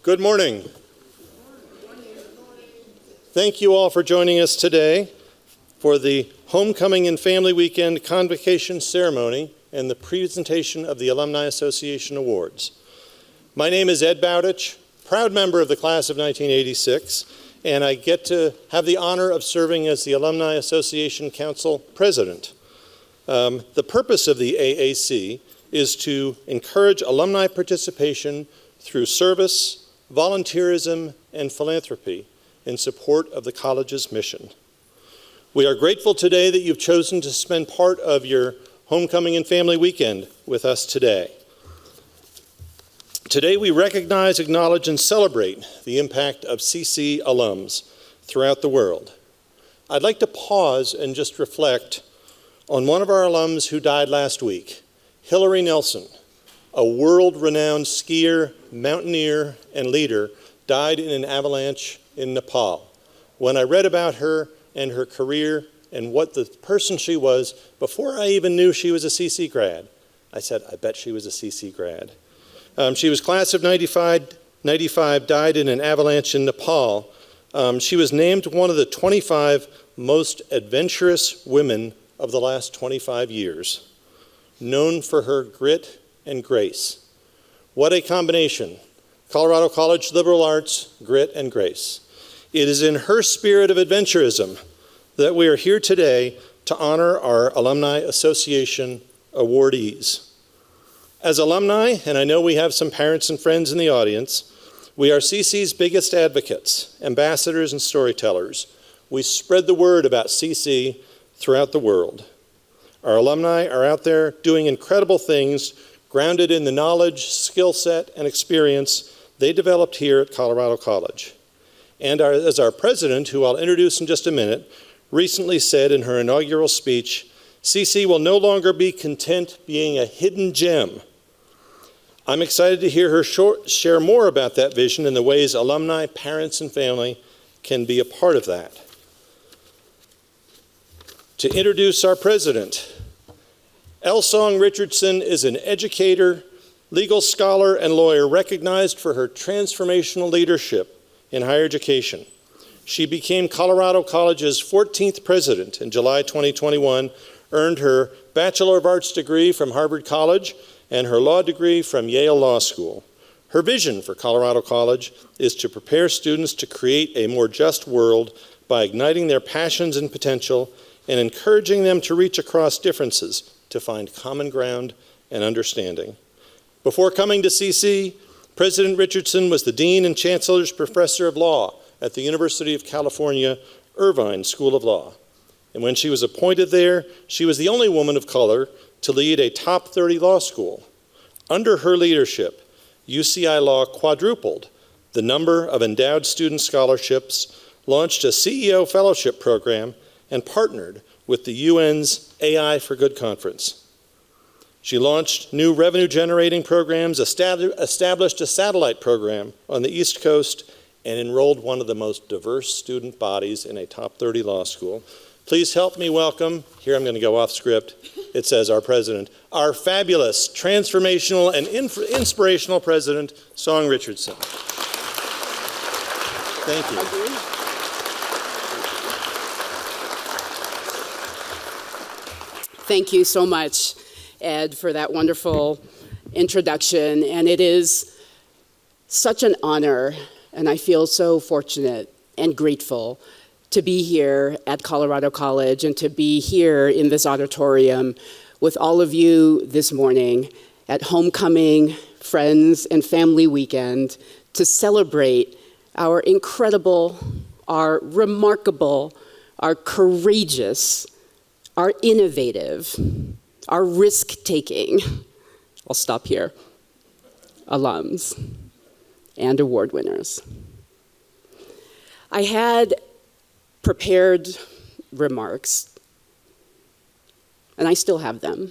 Good morning. Thank you all for joining us today for the Homecoming and Family Weekend Convocation ceremony and the presentation of the Alumni Association Awards. My name is Ed Bowditch, proud member of the class of 1986, and I get to have the honor of serving as the Alumni Association Council President. The purpose of the AAC is to encourage alumni participation through service, volunteerism, and philanthropy in support of the college's mission. We are grateful today that you've chosen to spend part of your Homecoming and Family Weekend with us today. Today we recognize, acknowledge, and celebrate the impact of CC alums throughout the world. I'd like to pause and just reflect on one of our alums who died last week, Hillary Nelson, a world-renowned skier, mountaineer, and leader, died in an avalanche in Nepal. When I read about her and her career and what the person she was, before I even knew she was a CC grad, I said, I bet she was a CC grad. She was class of 95, died in an avalanche in Nepal. She was named one of the 25 most adventurous women of the last 25 years, known for her grit and grace. What a combination. Colorado College liberal arts, grit and grace. It is in her spirit of adventurism that we are here today to honor our Alumni Association awardees. As alumni, and I know we have some parents and friends in the audience, we are CC's biggest advocates, ambassadors, and storytellers. We spread the word about CC throughout the world. Our alumni are out there doing incredible things, grounded in the knowledge, skill set, and experience they developed here at Colorado College. And as our president, who I'll introduce in just a minute, recently said in her inaugural speech, CC will no longer be content being a hidden gem. I'm excited to hear her share more about that vision and the ways alumni, parents, and family can be a part of that. To introduce our president, Elsong Richardson is an educator, legal scholar, and lawyer recognized for her transformational leadership in higher education. She became Colorado College's 14th president in July 2021, earned her Bachelor of Arts degree from Harvard College, and her law degree from Yale Law School. Her vision for Colorado College is to prepare students to create a more just world by igniting their passions and potential and encouraging them to reach across differences to find common ground and understanding. Before coming to CC, President Richardson was the Dean and Chancellor's Professor of Law at the University of California, Irvine School of Law. And when she was appointed there, she was the only woman of color to lead a top 30 law school. Under her leadership, UCI Law quadrupled the number of endowed student scholarships, launched a CEO fellowship program, and partnered with the UN's AI for Good conference. She launched new revenue-generating programs, established a satellite program on the East Coast, and enrolled one of the most diverse student bodies in a top 30 law school. Please help me welcome, here I'm going to go off script, it says our president, our fabulous, transformational, and inspirational president, Song Richardson. Thank you. Thank you so much, Ed, for that wonderful introduction. And it is such an honor, and I feel so fortunate and grateful to be here at Colorado College and to be here in this auditorium with all of you this morning at Homecoming, Friends, and Family Weekend to celebrate our incredible, our remarkable, our courageous, our innovative, our risk-taking, I'll stop here, alums and award winners. I had prepared remarks, and I still have them,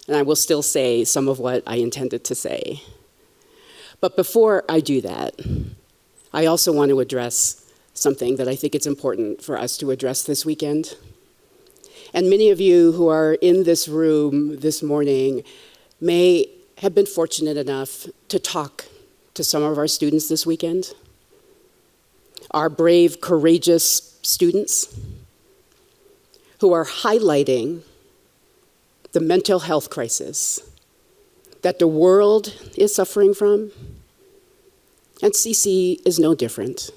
and I will still say some of what I intended to say. But before I do that, I also want to address something that I think it's important for us to address this weekend. And many of you who are in this room this morning may have been fortunate enough to talk to some of our students this weekend. Our brave, courageous students who are highlighting the mental health crisis that the world is suffering from, and CC is no different.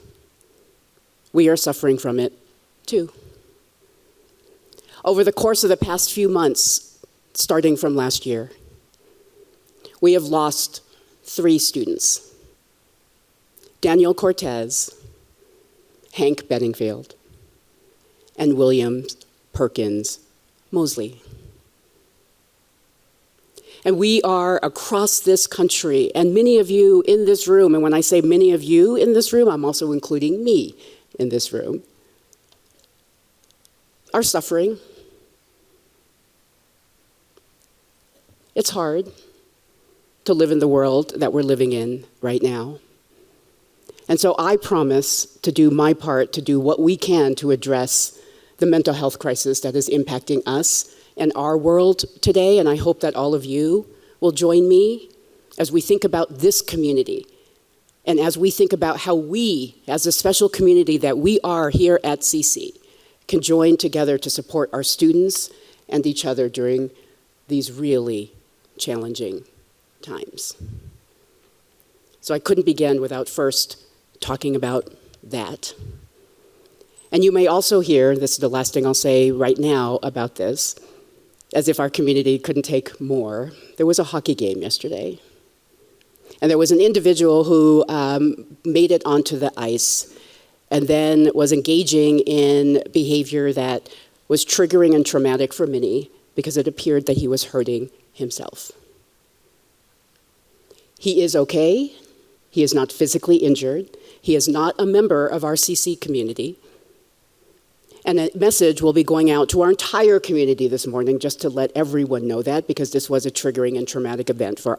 We are suffering from it too. Over the course of the past few months, starting from last year, we have lost 3 students: Daniel Cortez, Hank Bedingfield, and William Perkins Mosley. And we are across this country, and many of you in this room, and when I say many of you in this room, I'm also including me in this room, are suffering. It's hard to live in the world that we're living in right now. And so I promise to do my part, to do what we can to address the mental health crisis that is impacting us and our world today, and I hope that all of you will join me as we think about this community and as we think about how we, as a special community that we are here at CC, can join together to support our students and each other during these really challenging times. So I couldn't begin without first talking about that. And you may also hear, this is the last thing I'll say right now about this, as if our community couldn't take more. There was a hockey game yesterday. And there was an individual who made it onto the ice and then was engaging in behavior that was triggering and traumatic for many because it appeared that he was hurting himself. He is okay. He is not physically injured. He is not a member of our CC community. And a message will be going out to our entire community this morning just to let everyone know that, because this was a triggering and traumatic event for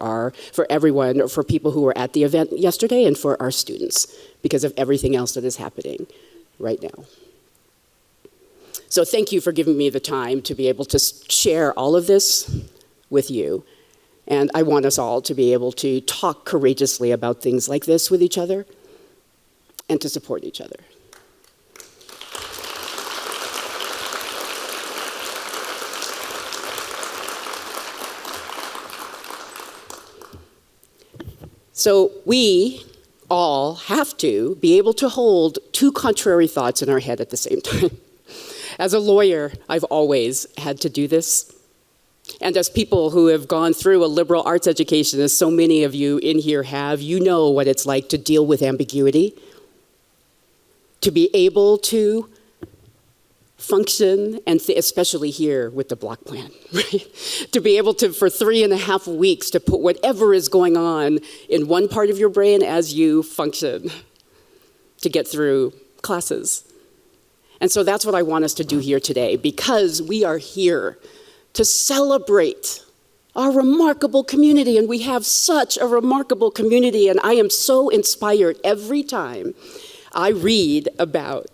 everyone, for people who were at the event yesterday and for our students because of everything else that is happening right now. So thank you for giving me the time to be able to share all of this with you. And I want us all to be able to talk courageously about things like this with each other and to support each other. So we all have to be able to hold 2 contrary thoughts in our head at the same time. As a lawyer, I've always had to do this. And as people who have gone through a liberal arts education, as so many of you in here have, you know what it's like to deal with ambiguity, to be able to function, and especially here with the block plan, right? To be able to, for 3.5 weeks, to put whatever is going on in one part of your brain as you function to get through classes. And so that's what I want us to do here today, because we are here to celebrate our remarkable community, and we have such a remarkable community, and I am so inspired every time I read about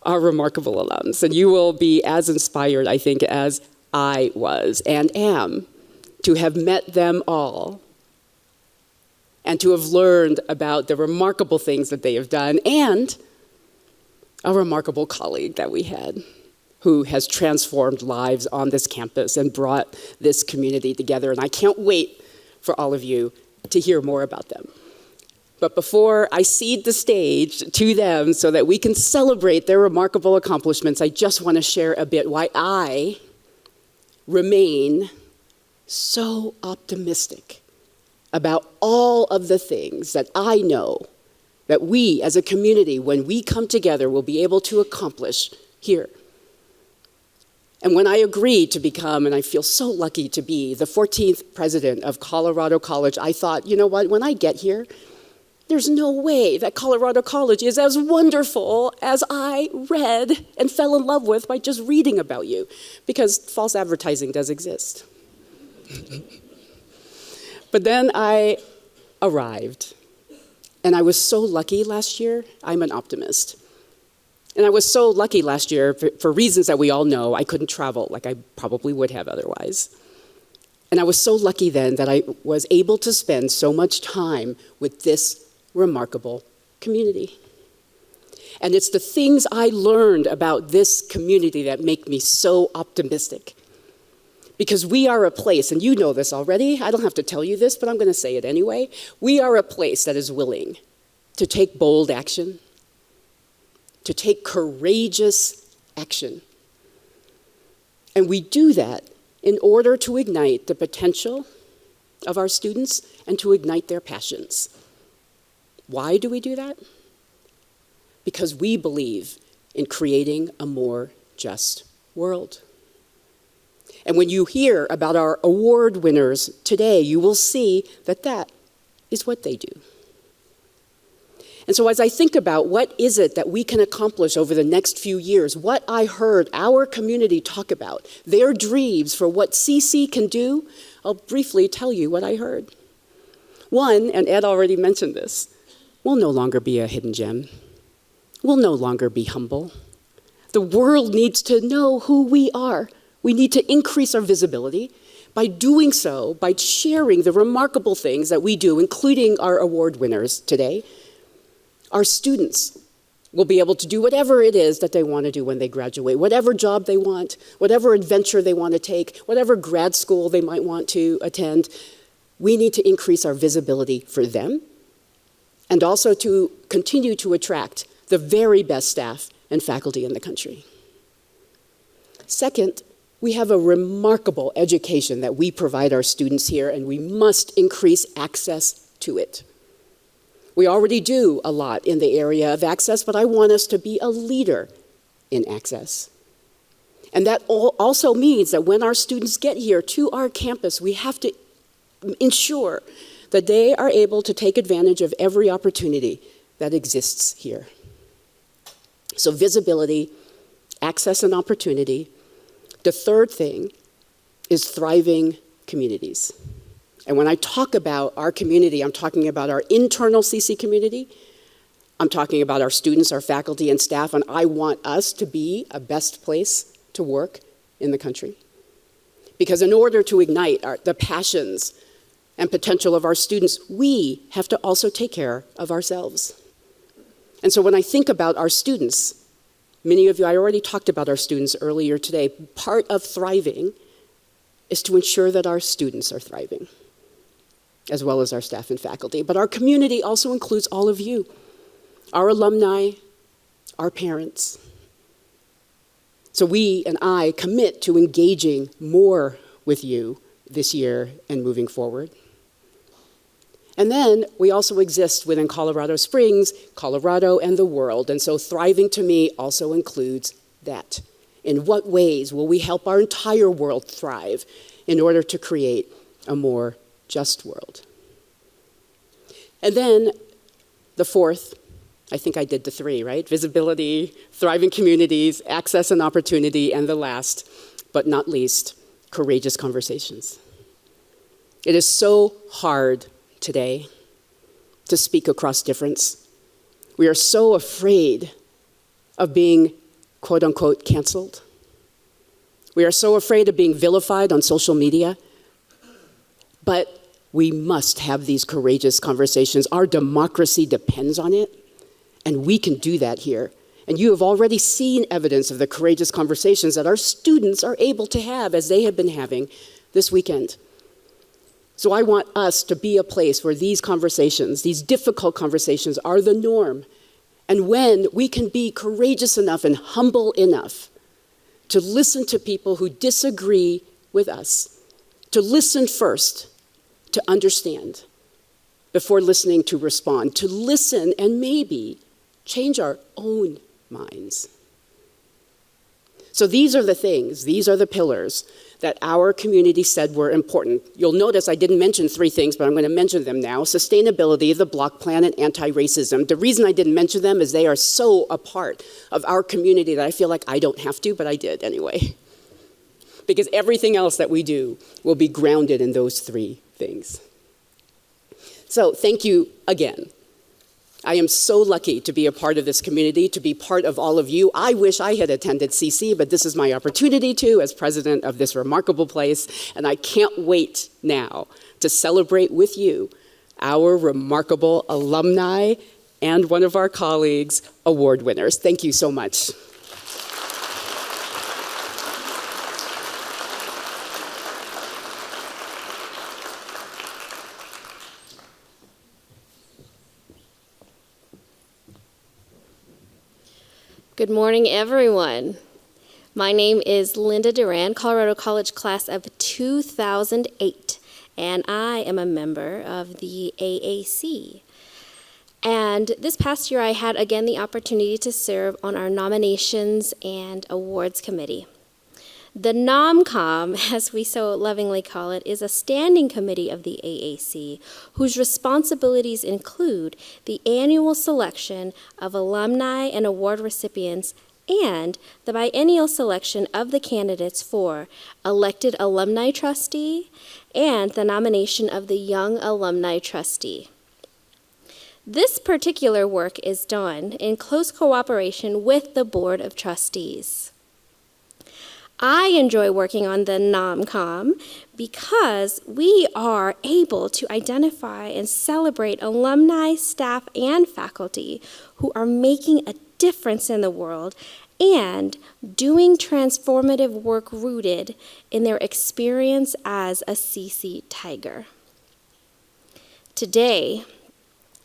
our remarkable alums, and you will be as inspired, I think, as I was and am to have met them all and to have learned about the remarkable things that they have done, and a remarkable colleague that we had who has transformed lives on this campus and brought this community together, and I can't wait for all of you to hear more about them. But before I cede the stage to them so that we can celebrate their remarkable accomplishments, I just want to share a bit why I remain so optimistic about all of the things that I know that we as a community, when we come together, will be able to accomplish here. And when I agreed to become, and I feel so lucky to be, the 14th president of Colorado College, I thought, you know what, when I get here, there's no way that Colorado College is as wonderful as I read and fell in love with by just reading about you, because false advertising does exist. But then I arrived, and I was so lucky last year. I'm an optimist. And I was so lucky last year for reasons that we all know. I couldn't travel like I probably would have otherwise. And I was so lucky then that I was able to spend so much time with this remarkable community. And it's the things I learned about this community that make me so optimistic. Because we are a place, and you know this already, I don't have to tell you this, but I'm going to say it anyway. We are a place that is willing to take bold action, to take courageous action. And we do that in order to ignite the potential of our students and to ignite their passions. Why do we do that? Because we believe in creating a more just world. And when you hear about our award winners today, you will see that that is what they do. And so as I think about what is it that we can accomplish over the next few years, what I heard our community talk about, their dreams for what CC can do, I'll briefly tell you what I heard. One, and Ed already mentioned this, we'll no longer be a hidden gem. We'll no longer be humble. The world needs to know who we are. We need to increase our visibility. By doing so, by sharing the remarkable things that we do, including our award winners today, our students will be able to do whatever it is that they want to do when they graduate, whatever job they want, whatever adventure they want to take, whatever grad school they might want to attend. We need to increase our visibility for them and also to continue to attract the very best staff and faculty in the country. Second, we have a remarkable education that we provide our students here, and we must increase access to it. We already do a lot in the area of access, but I want us to be a leader in access. And that also means that when our students get here to our campus, we have to ensure that they are able to take advantage of every opportunity that exists here. So visibility, access and opportunity. The third thing is thriving communities. And when I talk about our community, I'm talking about our internal CC community. I'm talking about our students, our faculty and staff, and I want us to be a best place to work in the country. Because in order to ignite the passions and potential of our students, we have to also take care of ourselves. And so when I think about our students, many of you, I already talked about our students earlier today. Part of thriving is to ensure that our students are thriving, as well as our staff and faculty. But our community also includes all of you, our alumni, our parents. So we and I commit to engaging more with you this year and moving forward. And then we also exist within Colorado Springs, Colorado, and the world. And so thriving to me also includes that. In what ways will we help our entire world thrive in order to create a more just world? And then the fourth, I think I did the three, right? Visibility, thriving communities, access and opportunity, and the last, but not least, courageous conversations. It is so hard today to speak across difference. We are so afraid of being, quote unquote, canceled. We are so afraid of being vilified on social media. But we must have these courageous conversations. Our democracy depends on it, and we can do that here. And you have already seen evidence of the courageous conversations that our students are able to have as they have been having this weekend. So I want us to be a place where these conversations, these difficult conversations, are the norm. And when we can be courageous enough and humble enough to listen to people who disagree with us, to listen first, to understand, before listening to respond, to listen and maybe change our own minds. So these are the things, these are the pillars that our community said were important. You'll notice I didn't mention three things, but I'm going to mention them now. Sustainability, the block plan, and anti-racism. The reason I didn't mention them is they are so a part of our community that I feel like I don't have to, but I did anyway. Because everything else that we do will be grounded in those three things. So thank you again I am so lucky to be a part of this community, to be part of all of you. I wish I had attended CC, but this is my opportunity to, as president of this remarkable place, and I can't wait now to celebrate with you our remarkable alumni and one of our colleagues' award winners. Thank you so much. Good morning, everyone. My name is Linda Duran, Colorado College class of 2008, and I am a member of the AAC. And this past year, I had again the opportunity to serve on our nominations and awards committee. The NomCom, as we so lovingly call it, is a standing committee of the AAC whose responsibilities include the annual selection of alumni and award recipients and the biennial selection of the candidates for elected alumni trustee and the nomination of the young alumni trustee. This particular work is done in close cooperation with the Board of Trustees. I enjoy working on the NomCom because we are able to identify and celebrate alumni, staff, and faculty who are making a difference in the world and doing transformative work rooted in their experience as a CC Tiger. Today,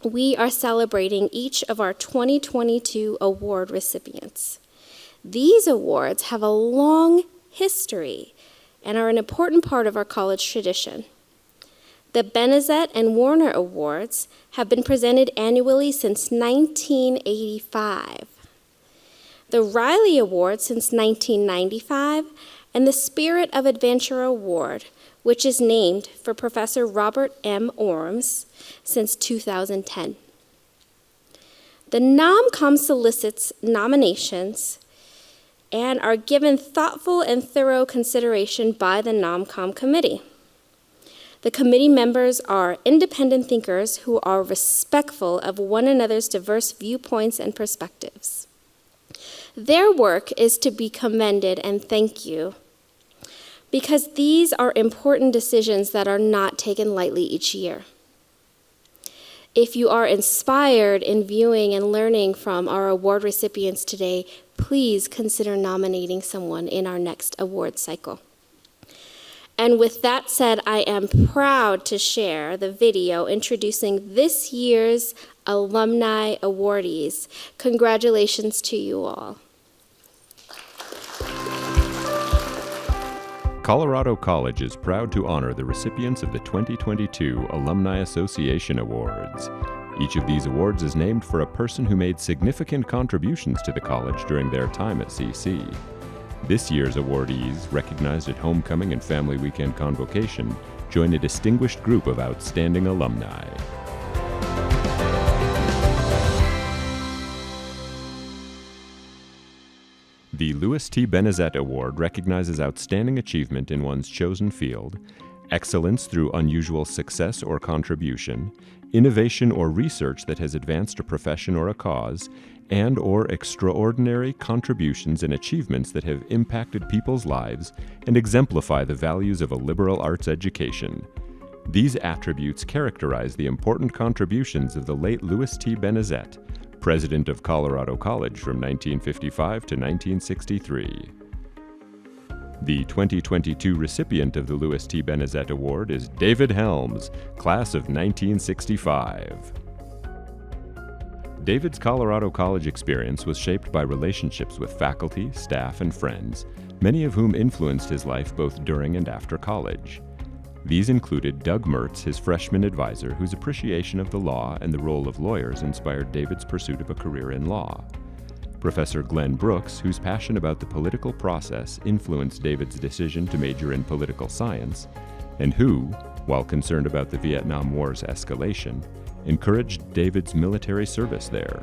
we are celebrating each of our 2022 award recipients. These awards have a long history and are an important part of our college tradition. The Benezet and Warner Awards have been presented annually since 1985. The Riley Award since 1995, and the Spirit of Adventure Award, which is named for Professor Robert M. Orms, since 2010. The NomCom solicits nominations and are given thoughtful and thorough consideration by the NomCom committee. The committee members are independent thinkers who are respectful of one another's diverse viewpoints and perspectives. Their work is to be commended, and thank you, because these are important decisions that are not taken lightly each year. If you are inspired in viewing and learning from our award recipients today, please consider nominating someone in our next award cycle. And with that said, I am proud to share the video introducing this year's alumni awardees. Congratulations to you all. Colorado College is proud to honor the recipients of the 2022 Alumni Association Awards. Each of these awards is named for a person who made significant contributions to the college during their time at CC. This year's awardees, recognized at Homecoming and Family Weekend Convocation, join a distinguished group of outstanding alumni. The Louis T. Benezet Award recognizes outstanding achievement in one's chosen field, excellence through unusual success or contribution, innovation or research that has advanced a profession or a cause, and/or extraordinary contributions and achievements that have impacted people's lives and exemplify the values of a liberal arts education. These attributes characterize the important contributions of the late Louis T. Benezet, president of Colorado College from 1955 to 1963. The 2022 recipient of the Louis T. Benezet Award is David Helms, class of 1965. David's Colorado College experience was shaped by relationships with faculty, staff, and friends, many of whom influenced his life both during and after college. These included Doug Mertz, his freshman advisor, whose appreciation of the law and the role of lawyers inspired David's pursuit of a career in law. Professor Glenn Brooks, whose passion about the political process influenced David's decision to major in political science, and who, while concerned about the Vietnam War's escalation, encouraged David's military service there.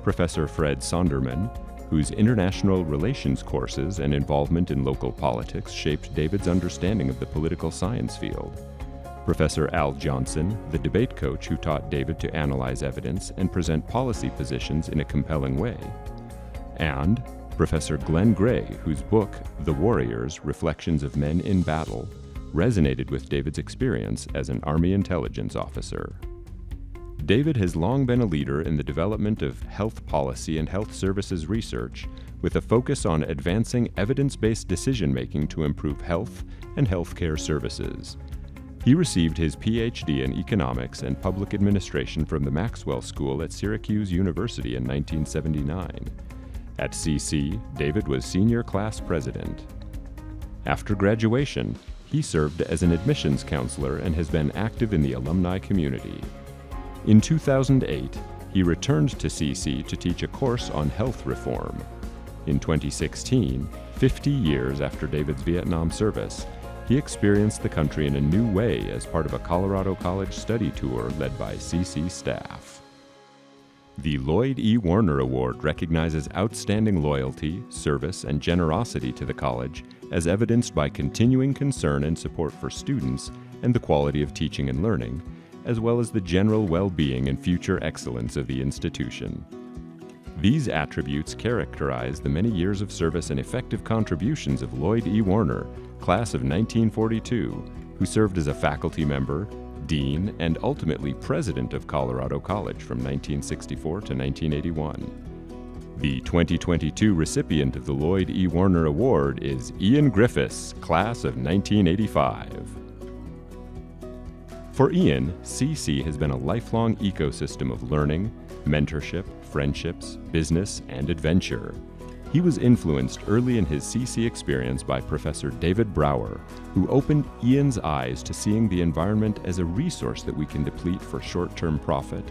Professor Fred Sonderman, whose international relations courses and involvement in local politics shaped David's understanding of the political science field. Professor Al Johnson, the debate coach who taught David to analyze evidence and present policy positions in a compelling way, and Professor Glenn Gray, whose book, The Warriors: Reflections of Men in Battle, resonated with David's experience as an Army intelligence officer. David has long been a leader in the development of health policy and health services research, with a focus on advancing evidence-based decision-making to improve health and healthcare services. He received his PhD in economics and public administration from the Maxwell School at Syracuse University in 1979. At CC, David was senior class president. After graduation, he served as an admissions counselor and has been active in the alumni community. In 2008, he returned to CC to teach a course on health reform. In 2016, 50 years after David's Vietnam service, he experienced the country in a new way as part of a Colorado College study tour led by CC staff. The Lloyd E. Warner Award recognizes outstanding loyalty, service, and generosity to the college as evidenced by continuing concern and support for students and the quality of teaching and learning, as well as the general well-being and future excellence of the institution. These attributes characterize the many years of service and effective contributions of Lloyd E. Warner, class of 1942, who served as a faculty member, dean, and ultimately president of Colorado College from 1964 to 1981. The 2022 recipient of the Lloyd E. Warner Award is Ian Griffiths, class of 1985. For Ian, CC has been a lifelong ecosystem of learning, mentorship, friendships, business, and adventure. He was influenced early in his CC experience by Professor David Brower, who opened Ian's eyes to seeing the environment as a resource that we can deplete for short-term profit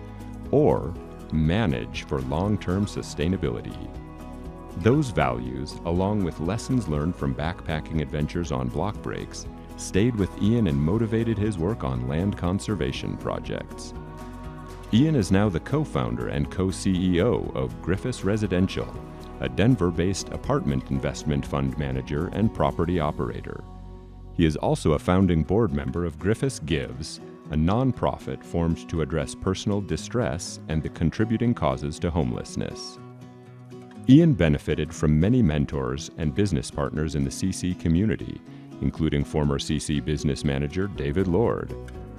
or manage for long-term sustainability. Those values, along with lessons learned from backpacking adventures on block breaks, stayed with Ian and motivated his work on land conservation projects. Ian is now the co-founder and co-CEO of Griffiths Residential, a Denver-based apartment investment fund manager and property operator. He is also a founding board member of Griffiths Gives, a nonprofit formed to address personal distress and the contributing causes to homelessness. Ian benefited from many mentors and business partners in the CC community, including former CC business manager David Lord,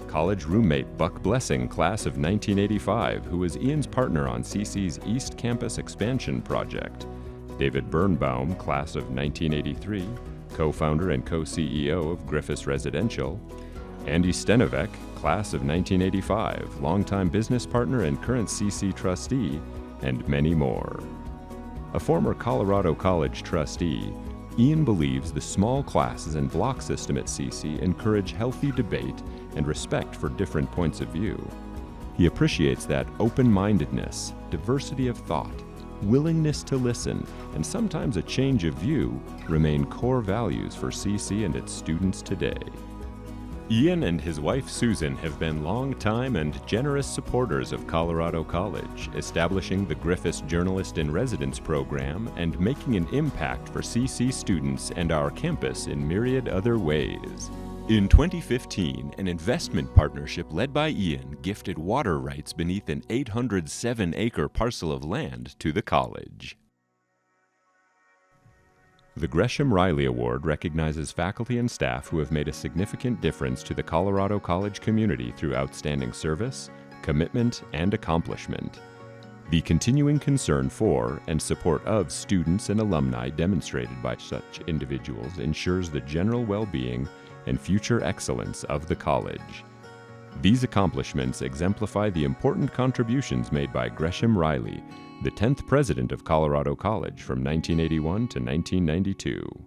college roommate Buck Blessing, class of 1985, who was Ian's partner on CC's East Campus expansion project, David Birnbaum, class of 1983, co-founder and co-CEO of Griffiths Residential, Andy Stenovec, class of 1985, longtime business partner and current CC trustee, and many more. A former Colorado College trustee, Ian believes the small classes and block system at CC encourage healthy debate and respect for different points of view. He appreciates that open-mindedness, diversity of thought, willingness to listen, and sometimes a change of view remain core values for CC and its students today. Ian and his wife Susan have been longtime and generous supporters of Colorado College, establishing the Griffiths Journalist in Residence program and making an impact for CC students and our campus in myriad other ways. In 2015, an investment partnership led by Ian gifted water rights beneath an 807-acre parcel of land to the college. The Gresham Riley Award recognizes faculty and staff who have made a significant difference to the Colorado College community through outstanding service, commitment, and accomplishment. The continuing concern for and support of students and alumni demonstrated by such individuals ensures the general well-being and future excellence of the college. These accomplishments exemplify the important contributions made by Gresham Riley, the 10th president of Colorado College from 1981 to 1992.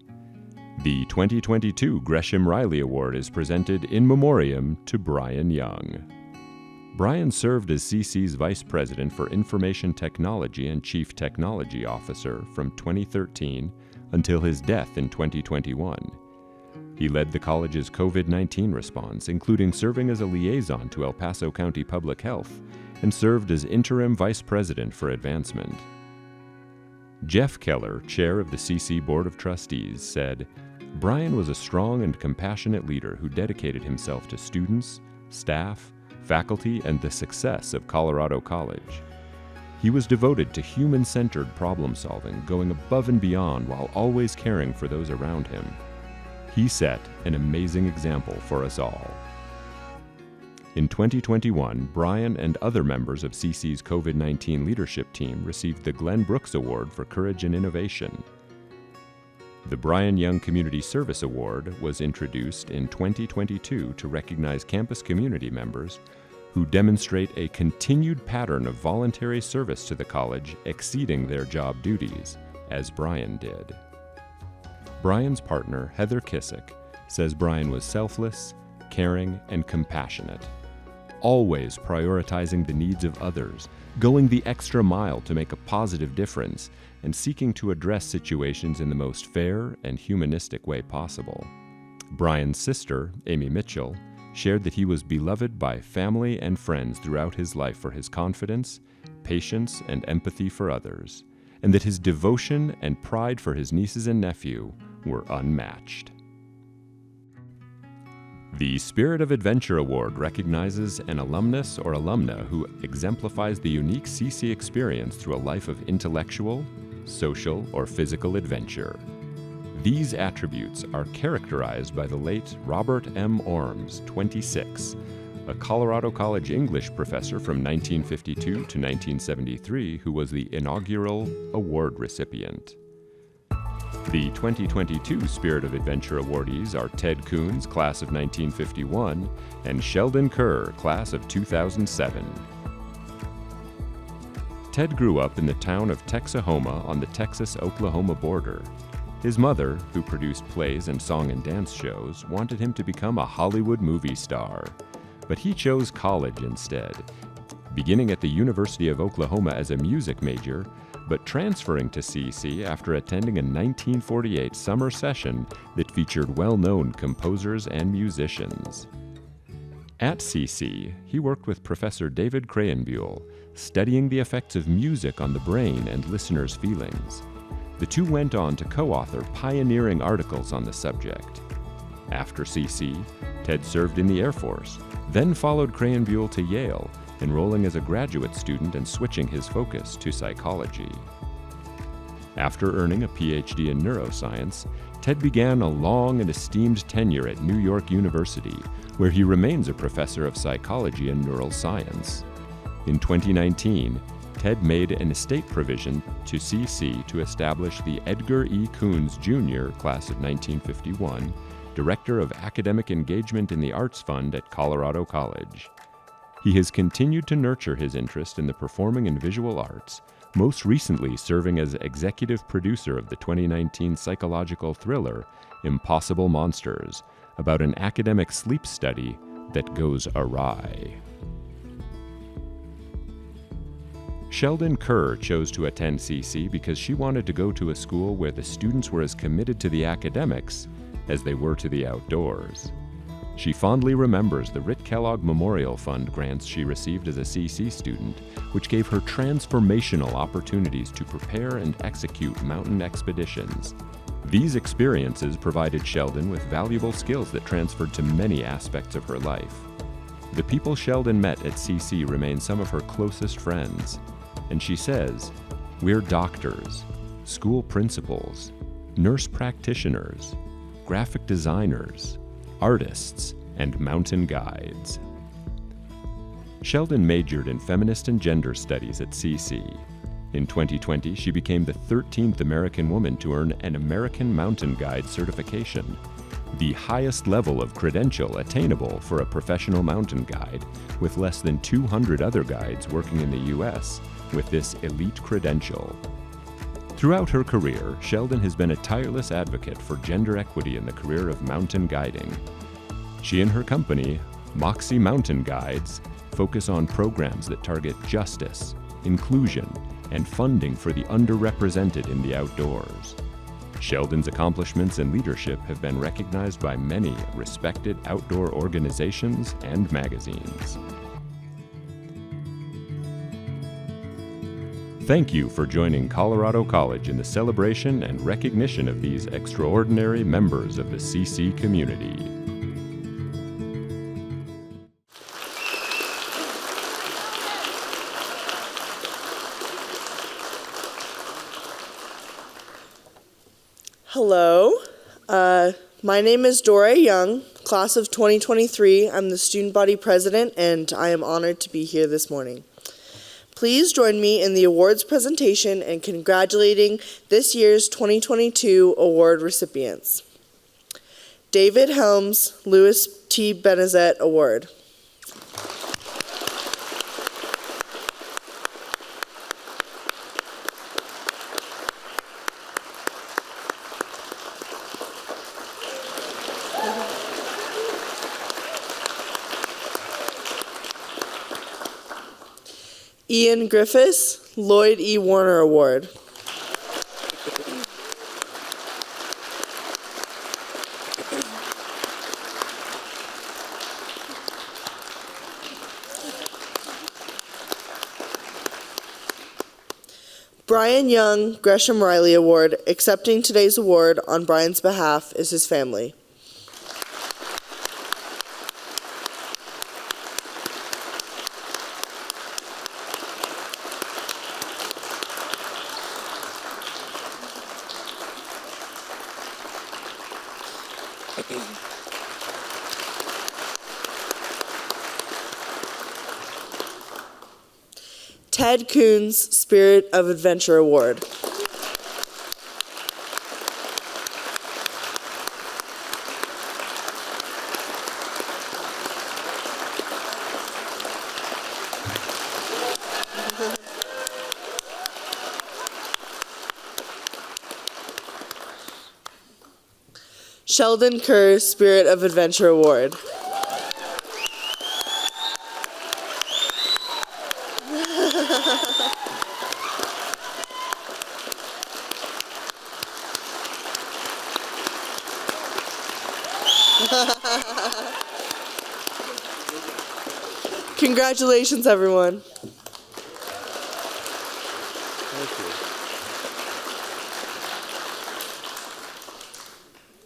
The 2022 Gresham Riley Award is presented in memoriam to Brian Young. Brian served as CC's Vice President for Information Technology and Chief Technology Officer from 2013 until his death in 2021. He led the college's COVID-19 response, including serving as a liaison to El Paso County Public Health, and served as interim vice president for advancement. Jeff Keller, chair of the CC Board of Trustees, said, Brian was a strong and compassionate leader who dedicated himself to students, staff, faculty, and the success of Colorado College. He was devoted to human-centered problem-solving, going above and beyond while always caring for those around him. He set an amazing example for us all. In 2021, Brian and other members of CC's COVID-19 leadership team received the Glenn Brooks Award for Courage and Innovation. The Brian Young Community Service Award was introduced in 2022 to recognize campus community members who demonstrate a continued pattern of voluntary service to the college exceeding their job duties, as Brian did. Brian's partner, Heather Kissick, says Brian was selfless, caring, and compassionate, always prioritizing the needs of others, going the extra mile to make a positive difference, and seeking to address situations in the most fair and humanistic way possible. Brian's sister, Amy Mitchell, shared that he was beloved by family and friends throughout his life for his confidence, patience, and empathy for others, and that his devotion and pride for his nieces and nephew were unmatched. The Spirit of Adventure Award recognizes an alumnus or alumna who exemplifies the unique CC experience through a life of intellectual, social, or physical adventure. These attributes are characterized by the late Robert M. Orms, 26, a Colorado College English professor from 1952 to 1973 who was the inaugural award recipient. The 2022 Spirit of Adventure awardees are Ted Coons, class of 1951, and Sheldon Kerr, class of 2007. Ted grew up in the town of Texahoma on the Texas-Oklahoma border. His mother, who produced plays and song and dance shows, wanted him to become a Hollywood movie star, but he chose college instead, beginning at the University of Oklahoma as a music major, but transferring to CC after attending a 1948 summer session that featured well-known composers and musicians. At CC, he worked with Professor David Krahenbuhl, studying the effects of music on the brain and listeners' feelings. The two went on to co-author pioneering articles on the subject. After CC, Ted served in the Air Force, then followed Krahenbuhl to Yale, enrolling as a graduate student and switching his focus to psychology. After earning a PhD in neuroscience, Ted began a long and esteemed tenure at New York University, where he remains a professor of psychology and neural science. In 2019, Ted made an estate provision to CC to establish the Edgar E. Coons Jr., class of 1951, Director of Academic Engagement in the Arts Fund at Colorado College. He has continued to nurture his interest in the performing and visual arts, most recently serving as executive producer of the 2019 psychological thriller Impossible Monsters, about an academic sleep study that goes awry. Sheldon Kerr chose to attend CC because she wanted to go to a school where the students were as committed to the academics as they were to the outdoors. She fondly remembers the Rit Kellogg Memorial Fund grants she received as a CC student, which gave her transformational opportunities to prepare and execute mountain expeditions. These experiences provided Sheldon with valuable skills that transferred to many aspects of her life. The people Sheldon met at CC remain some of her closest friends, and she says, "We're doctors, school principals, nurse practitioners, graphic designers, artists, and mountain guides." Sheldon majored in feminist and gender studies at CC. In 2020, she became the 13th American woman to earn an American Mountain Guide certification, the highest level of credential attainable for a professional mountain guide, with less than 200 other guides working in the U.S. with this elite credential. Throughout her career, Sheldon has been a tireless advocate for gender equity in the career of mountain guiding. She and her company, Moxie Mountain Guides, focus on programs that target justice, inclusion, and funding for the underrepresented in the outdoors. Sheldon's accomplishments and leadership have been recognized by many respected outdoor organizations and magazines. Thank you for joining Colorado College in the celebration and recognition of these extraordinary members of the CC community. Hello, my name is Dora Young, class of 2023. I'm the student body president, and I am honored to be here this morning. Please join me in the awards presentation and congratulating this year's 2022 award recipients. David Helms Lewis T. Benezet Award. Ian Griffiths, Lloyd E. Warner Award. Brian Young, Gresham Riley Award. Accepting today's award on Brian's behalf is his family. Ted Coons, Spirit of Adventure Award. Sheldon Kerr, Spirit of Adventure Award. Congratulations, everyone. Thank you.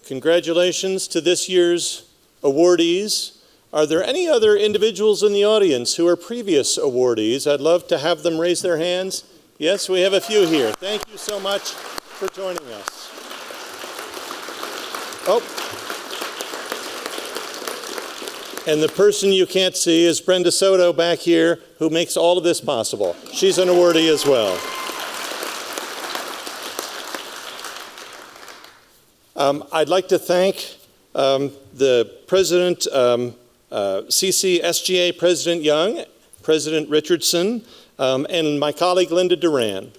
Congratulations to this year's awardees. Are there any other individuals in the audience who are previous awardees? I'd love to have them raise their hands. Yes, we have a few here. Thank you so much for joining us. Oh. And the person you can't see is Brenda Soto back here, who makes all of this possible. She's an awardee as well. I'd like to thank the President, CC SGA President Young, President Richardson, and my colleague Linda Duran.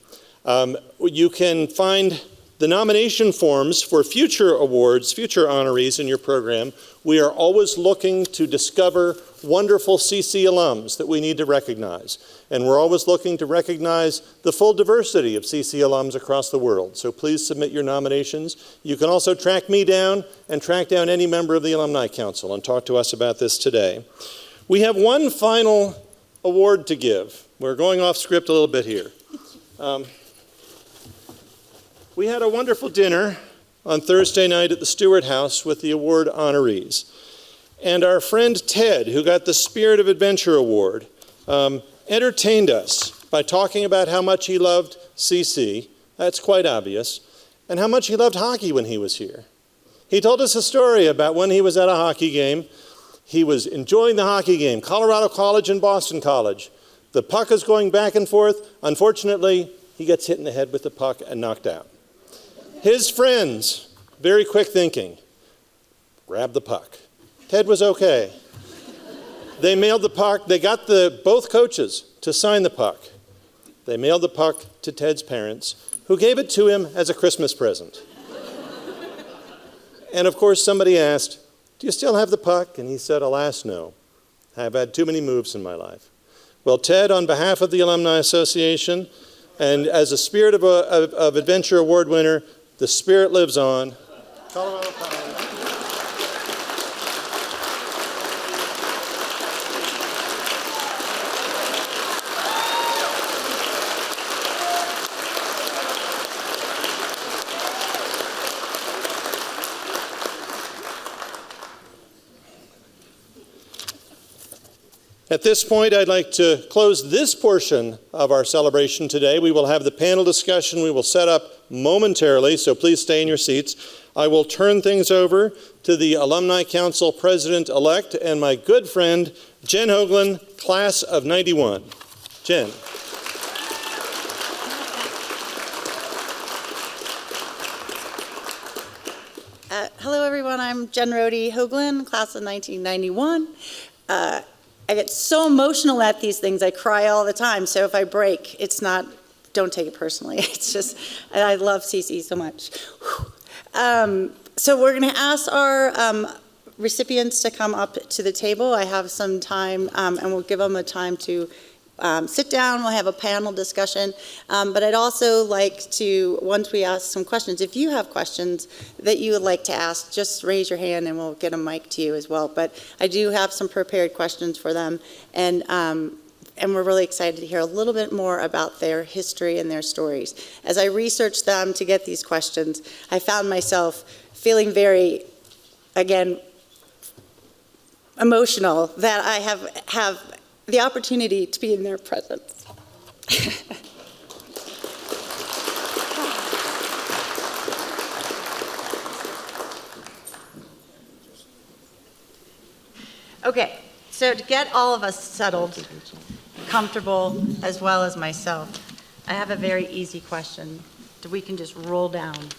You can find the nomination forms for future awards, future honorees in your program. We are always looking to discover wonderful CC alums that we need to recognize. And we're always looking to recognize the full diversity of CC alums across the world. So please submit your nominations. You can also track me down and track down any member of the Alumni Council and talk to us about this today. We have one final award to give. We're going off script a little bit here. We had a wonderful dinner on Thursday night at the Stewart House with the award honorees. And our friend Ted, who got the Spirit of Adventure Award, entertained us by talking about how much he loved CC, that's quite obvious, and how much he loved hockey when he was here. He told us a story about when he was at a hockey game. He was enjoying the hockey game, Colorado College and Boston College. The puck is going back and forth. Unfortunately, he gets hit in the head with the puck and knocked out. His friends, very quick thinking, grabbed the puck. Ted was okay. They mailed the puck. They got both coaches to sign the puck. They mailed the puck to Ted's parents, who gave it to him as a Christmas present. And of course, somebody asked, "Do you still have the puck?" And he said, "Alas, no. I've had too many moves in my life." Well, Ted, on behalf of the Alumni Association, and as a Spirit of Adventure Award winner, the spirit lives on. Colorado College. At this point, I'd like to close this portion of our celebration today. We will have the panel discussion we will set up momentarily, so please stay in your seats. I will turn things over to the Alumni Council President-elect and my good friend, Jen Hoagland, class of 91. Jen. Hello, everyone. I'm Jen Rody Hoagland, class of 1991. I get so emotional at these things. I cry all the time. So if I break, it's not, don't take it personally. It's just, I love CC so much. So we're going to ask our recipients to come up to the table. I have some time, and we'll give them a time to sit down. We'll have a panel discussion. But I'd also like to, once we ask some questions, if you have questions that you would like to ask, just raise your hand and we'll get a mic to you as well. But I do have some prepared questions for them. And we're really excited to hear a little bit more about their history and their stories. As I researched them to get these questions, I found myself feeling very, again, emotional that I have the opportunity to be in their presence. Okay, so to get all of us settled, comfortable, as well as myself, I have a very easy question that we can just roll down.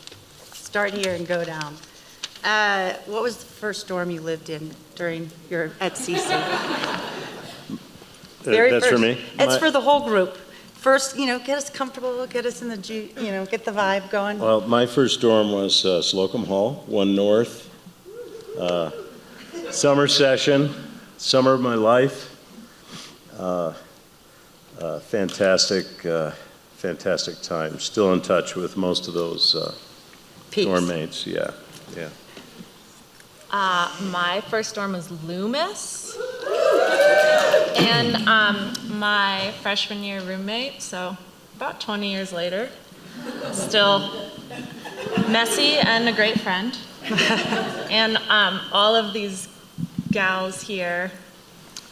Start here and go down. What was the first dorm you lived in during your at CC? That's for me? It's for the whole group. First, get us comfortable, get us in the, get the vibe going. Well, my first dorm was Slocum Hall, 1 North. Summer session, summer of my life. Fantastic time. Still in touch with most of those dorm mates. Yeah. My first dorm was Loomis, and my freshman year roommate, so about 20 years later, still messy and a great friend. And all of these gals here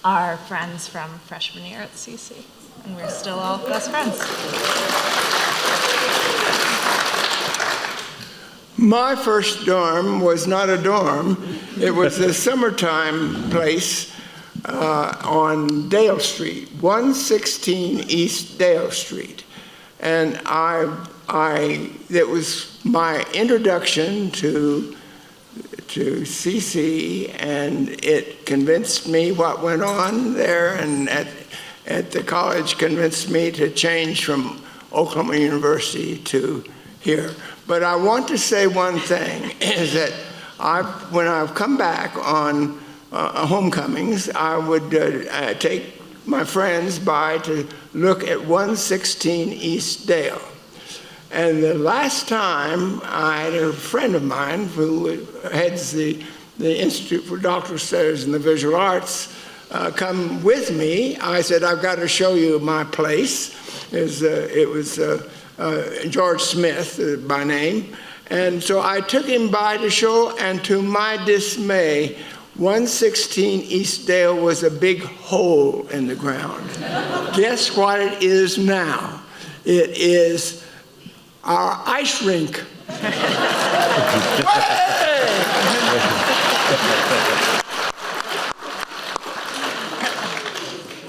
are friends from freshman year at CC, and we're still all best friends. My first dorm was not a dorm. It was a summertime place on Dale Street, 116 East Dale Street. And that was my introduction to CC, and it convinced me what went on there, and at the college convinced me to change from Oklahoma University to here. But I want to say one thing, is that when I've come back on homecomings, I would take my friends by to look at 116 East Dale. And the last time I had a friend of mine who heads the Institute for Doctoral Studies in the Visual Arts come with me. I said, I've got to show you my place. It was George Smith by name. And so I took him by to show, and to my dismay, 116 East Dale was a big hole in the ground. Guess what it is now? It is our ice rink.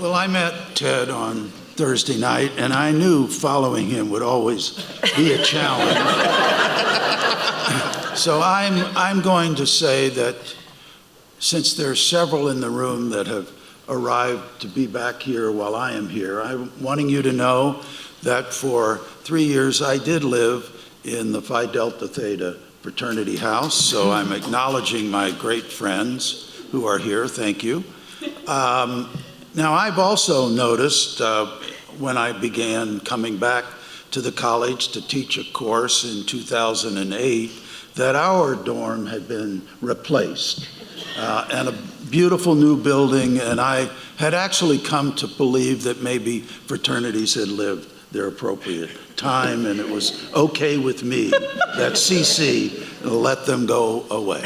Well, I met Ted on Thursday night, and I knew following him would always be a challenge. So I'm going to say that since there's several in the room that have arrived to be back here while I am here, I'm wanting you to know that for 3 years I did live in the Phi Delta Theta fraternity house, so I'm acknowledging my great friends who are here. Thank you. Now, I've also noticed when I began coming back to the college to teach a course in 2008 that our dorm had been replaced and a beautiful new building, and I had actually come to believe that maybe fraternities had lived their appropriate time, and it was okay with me that CC let them go away.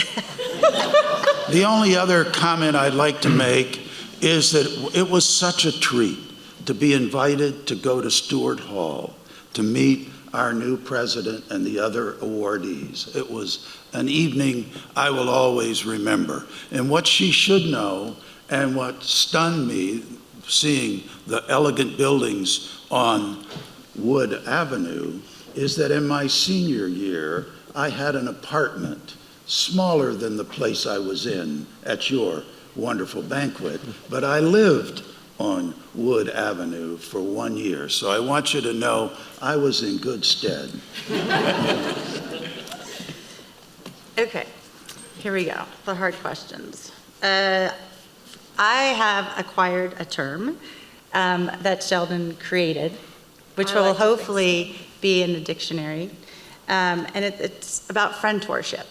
The only other comment I'd like to make is that it was such a treat to be invited to go to Stewart Hall to meet our new president and the other awardees. It was an evening I will always remember. And what she should know, and what stunned me, seeing the elegant buildings on Wood Avenue, is that in my senior year, I had an apartment smaller than the place I was in at your wonderful banquet, but I lived on Wood Avenue for 1 year. So I want you to know I was in good stead. Okay, here we go, the hard questions. I have acquired a term that Sheldon created, which will hopefully be in the dictionary, and it's about friendtorship.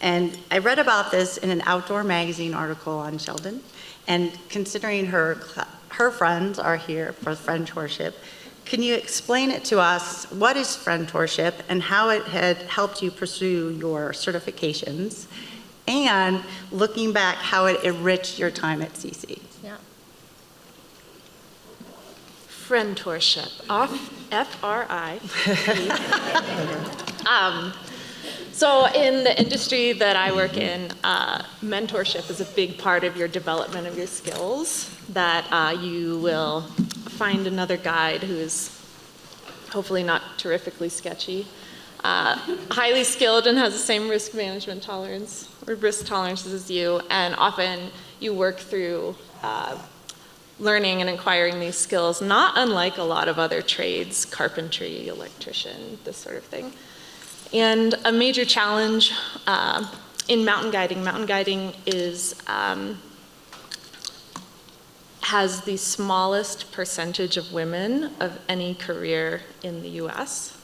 And I read about this in an Outdoor magazine article on Sheldon, and considering her friends are here for friendtorship, can you explain it to us? What is friendtorship and how it had helped you pursue your certifications? And looking back, how it enriched your time at CC? Yeah. Friendtorship, F-R-I. So in the industry that I work in, mentorship is a big part of your development of your skills, that you will find another guide who's hopefully not terrifically sketchy, highly skilled and has the same risk management tolerance or risk tolerances as you, and often you work through learning and acquiring these skills, not unlike a lot of other trades, carpentry, electrician, this sort of thing. And a major challenge in mountain guiding is has the smallest percentage of women of any career in the US.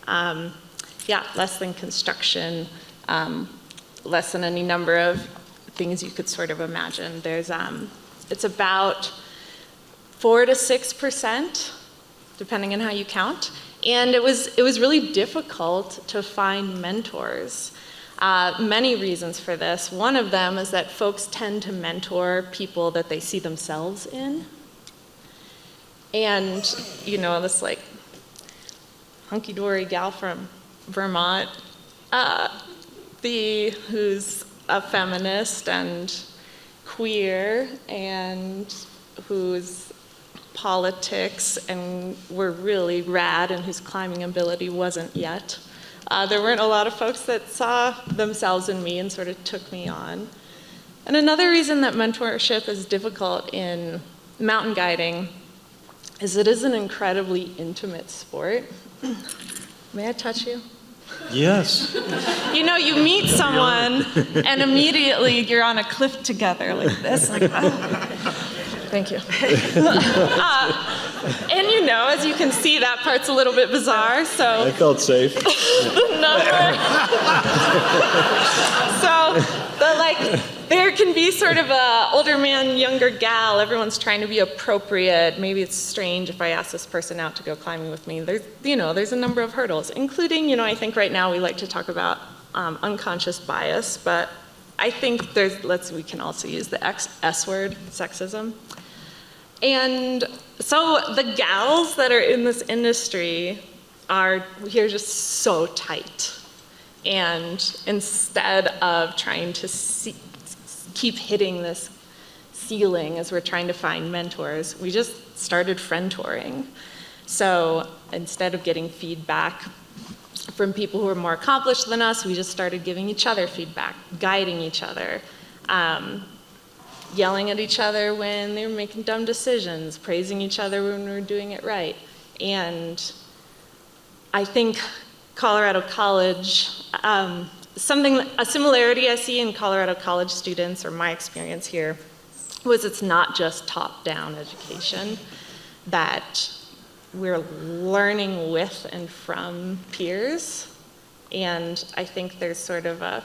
Less than construction, less than any number of things you could sort of imagine. There's, it's about 4 to 6%, depending on how you count. And it was really difficult to find mentors. Many reasons for this. One of them is that folks tend to mentor people that they see themselves in. And, you know, this like hunky-dory gal from Vermont, who's a feminist and queer and who's politics and were really rad and whose climbing ability wasn't yet. There weren't a lot of folks that saw themselves in me and sort of took me on. And another reason that mentorship is difficult in mountain guiding is it is an incredibly intimate sport. May I touch you? Yes. You know, you meet someone and immediately you're on a cliff together like this, like, oh. Thank you. And you know, as you can see, that part's a little bit bizarre, so. I felt safe. The number. So, there can be sort of a older man, younger gal, everyone's trying to be appropriate. Maybe it's strange if I ask this person out to go climbing with me. There's a number of hurdles, including, I think right now we like to talk about unconscious bias, but I think we can also use the S word, sexism. And so the gals that are in this industry we're just so tight. And instead of trying to keep hitting this ceiling as we're trying to find mentors, we just started friend-touring. So instead of getting feedback from people who are more accomplished than us, we just started giving each other feedback, guiding each other, yelling at each other when they were making dumb decisions, praising each other when we were doing it right. And I think Colorado College, a similarity I see in Colorado College students, or my experience here, was it's not just top-down education, that we're learning with and from peers. And I think there's sort of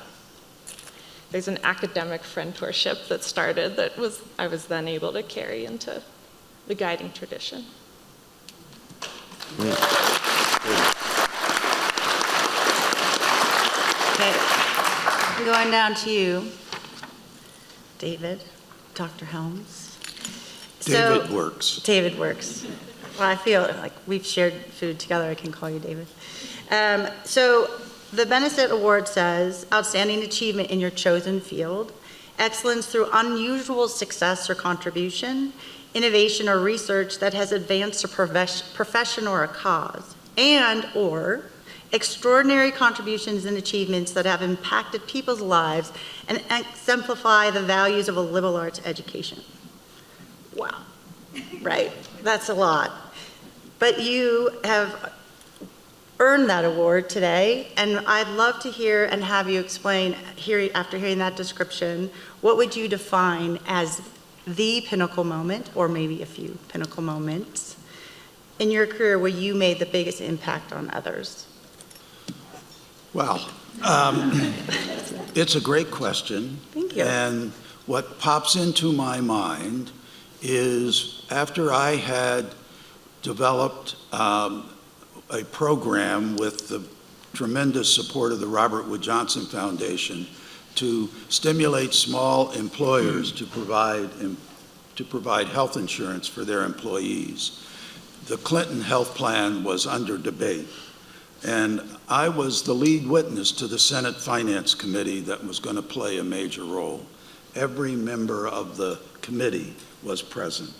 there's an academic friendtorship that started that I was then able to carry into the guiding tradition. Okay. Going down to you, David. Dr. Helms. David Works. David Works. Well, I feel like we've shared food together. I can call you David. So the Benezet Award says, outstanding achievement in your chosen field, excellence through unusual success or contribution, innovation or research that has advanced a profession or a cause, and or extraordinary contributions and achievements that have impacted people's lives and exemplify the values of a liberal arts education. Wow, right? That's a lot. But you have earned that award today, and I'd love to hear and have you explain, after hearing that description, what would you define as the pinnacle moment, or maybe a few pinnacle moments, in your career where you made the biggest impact on others? Well, it's a great question. Thank you. And what pops into my mind is after I had developed a program with the tremendous support of the Robert Wood Johnson Foundation to stimulate small employers to provide health insurance for their employees. The Clinton health plan was under debate, and I was the lead witness to the Senate Finance Committee that was going to play a major role. Every member of the committee was present.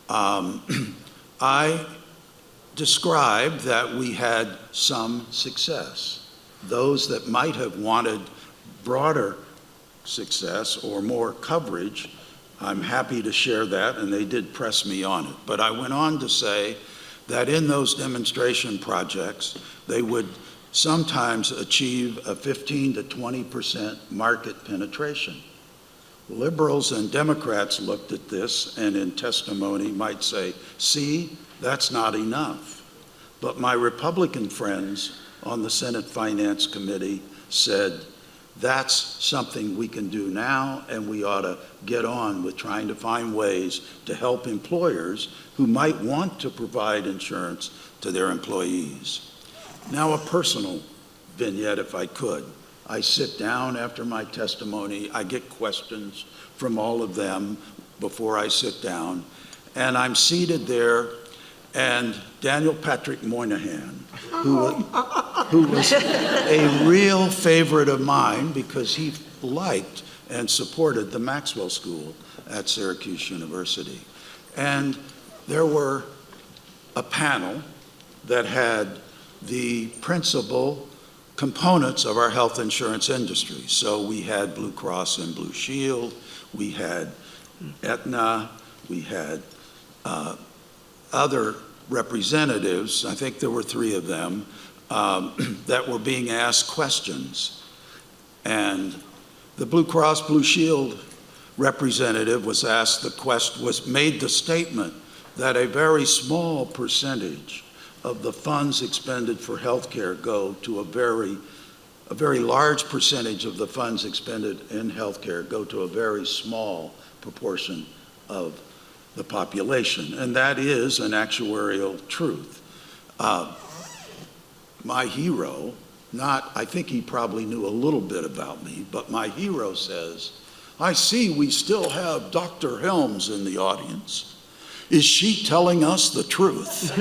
I described that we had some success. Those that might have wanted broader success or more coverage, I'm happy to share that, and they did press me on it. But I went on to say that in those demonstration projects, they would sometimes achieve a 15 to 20% market penetration. Liberals and Democrats looked at this and in testimony might say, see, that's not enough. But my Republican friends on the Senate Finance Committee said, that's something we can do now, and we ought to get on with trying to find ways to help employers who might want to provide insurance to their employees. Now, a personal vignette, if I could. I sit down after my testimony. I get questions from all of them before I sit down. And I'm seated there, and Daniel Patrick Moynihan, who was a real favorite of mine because he liked and supported the Maxwell School at Syracuse University. And there were a panel that had the principal components of our health insurance industry. So we had Blue Cross and Blue Shield, we had Aetna, we had other representatives, I think there were 3 of them, that were being asked questions. And the Blue Cross Blue Shield representative was asked made the statement that a very small percentage of the funds expended for healthcare go to a very large percentage of the funds expended in healthcare go to a very small proportion of the population, and that is an actuarial truth. My hero, I think he probably knew a little bit about me, but my hero says, I see we still have Dr. Helms in the audience. Is she telling us the truth?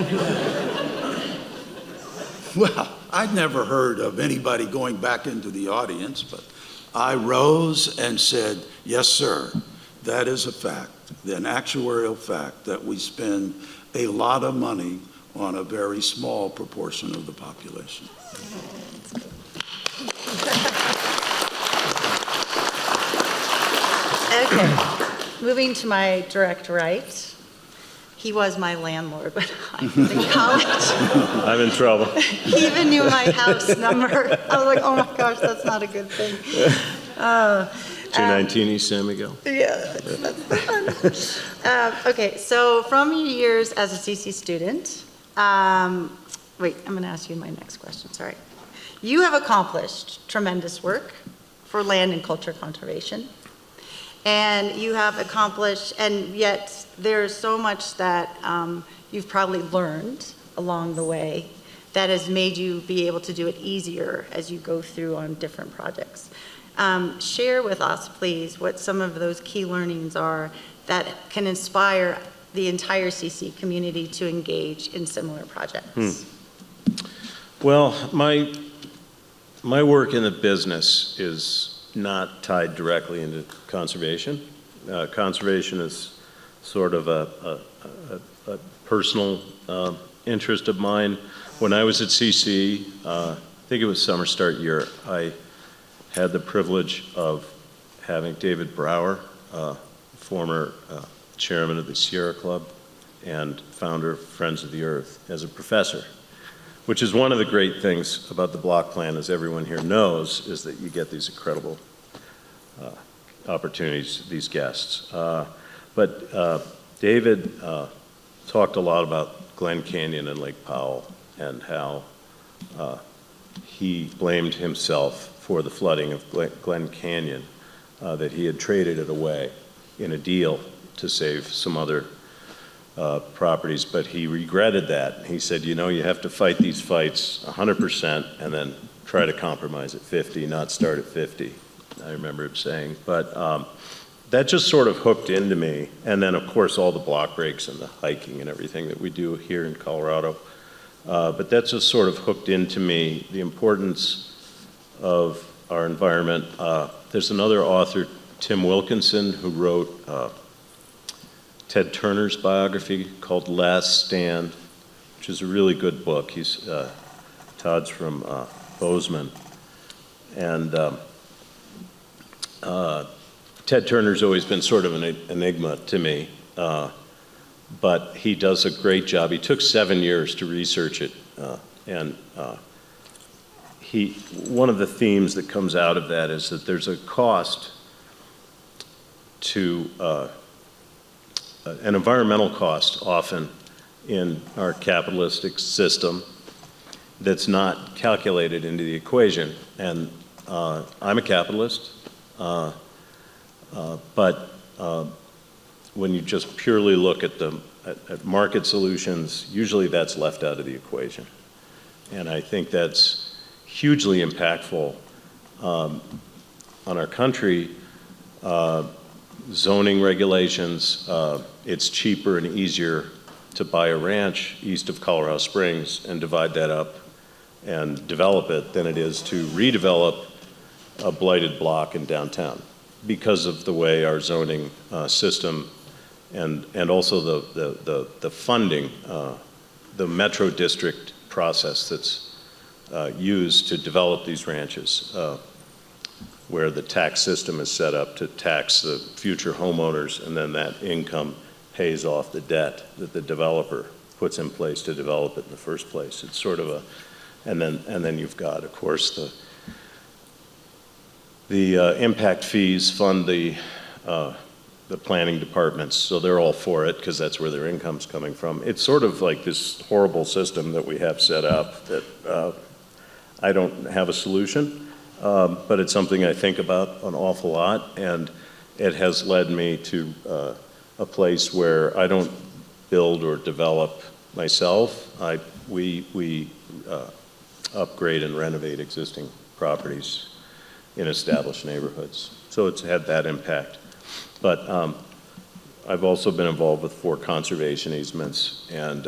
Well, I'd never heard of anybody going back into the audience, but I rose and said, yes, sir, that is a fact, an actuarial fact, that we spend a lot of money on a very small proportion of the population. Okay, moving to my direct right. He was my landlord when I was in college. I'm in trouble. He even knew my house number. I was like, oh my gosh, that's not a good thing. 219 East San Miguel. Yeah, that's fun. Okay, so from your years as a CC student, wait, I'm going to ask you my next question, sorry. You have accomplished tremendous work for land and culture conservation. And you have accomplished, and yet there's so much that you've probably learned along the way that has made you be able to do it easier as you go through on different projects. Share with us, please, what some of those key learnings are that can inspire the entire CC community to engage in similar projects. Well, my work in the business is not tied directly into conservation. Conservation is sort of a personal interest of mine. When I was at CC, I think it was summer start year, I had the privilege of having David Brower, former chairman of the Sierra Club and founder of Friends of the Earth, as a professor, which is one of the great things about the block plan, as everyone here knows, is that you get these incredible opportunities, these guests. But David talked a lot about Glen Canyon and Lake Powell and how he blamed himself for the flooding of Glen Canyon, that he had traded it away in a deal to save some other properties, but he regretted that. He said, you know, you have to fight these fights 100% and then try to compromise at 50, not start at 50, I remember him saying. But that just sort of hooked into me. And then, of course, all the block breaks and the hiking and everything that we do here in Colorado. But that just sort of hooked into me, the importance of our environment. There's another author, Tim Wilkinson, who wrote Ted Turner's biography called Last Stand, which is a really good book. He's Todd's from Bozeman. And Ted Turner's always been sort of an enigma to me, but he does a great job. He took 7 years to research it, and one of the themes that comes out of that is that there's a cost to an environmental cost often in our capitalistic system that's not calculated into the equation. And I'm a capitalist, but when you just purely look at at market solutions, usually that's left out of the equation. And I think that's hugely impactful on our country. Zoning regulations, it's cheaper and easier to buy a ranch east of Colorado Springs and divide that up and develop it than it is to redevelop a blighted block in downtown because of the way our zoning system and also the funding, the Metro District process that's used to develop these ranches, where the tax system is set up to tax the future homeowners, and then that income pays off the debt that the developer puts in place to develop it in the first place. It's sort of and then you've got, of course, the impact fees fund the planning departments, so they're all for it because that's where their income's coming from. It's sort of like this horrible system that we have set up that I don't have a solution. But it's something I think about an awful lot, and it has led me to a place where I don't build or develop myself. We upgrade and renovate existing properties in established neighborhoods. So it's had that impact. But I've also been involved with 4 conservation easements, and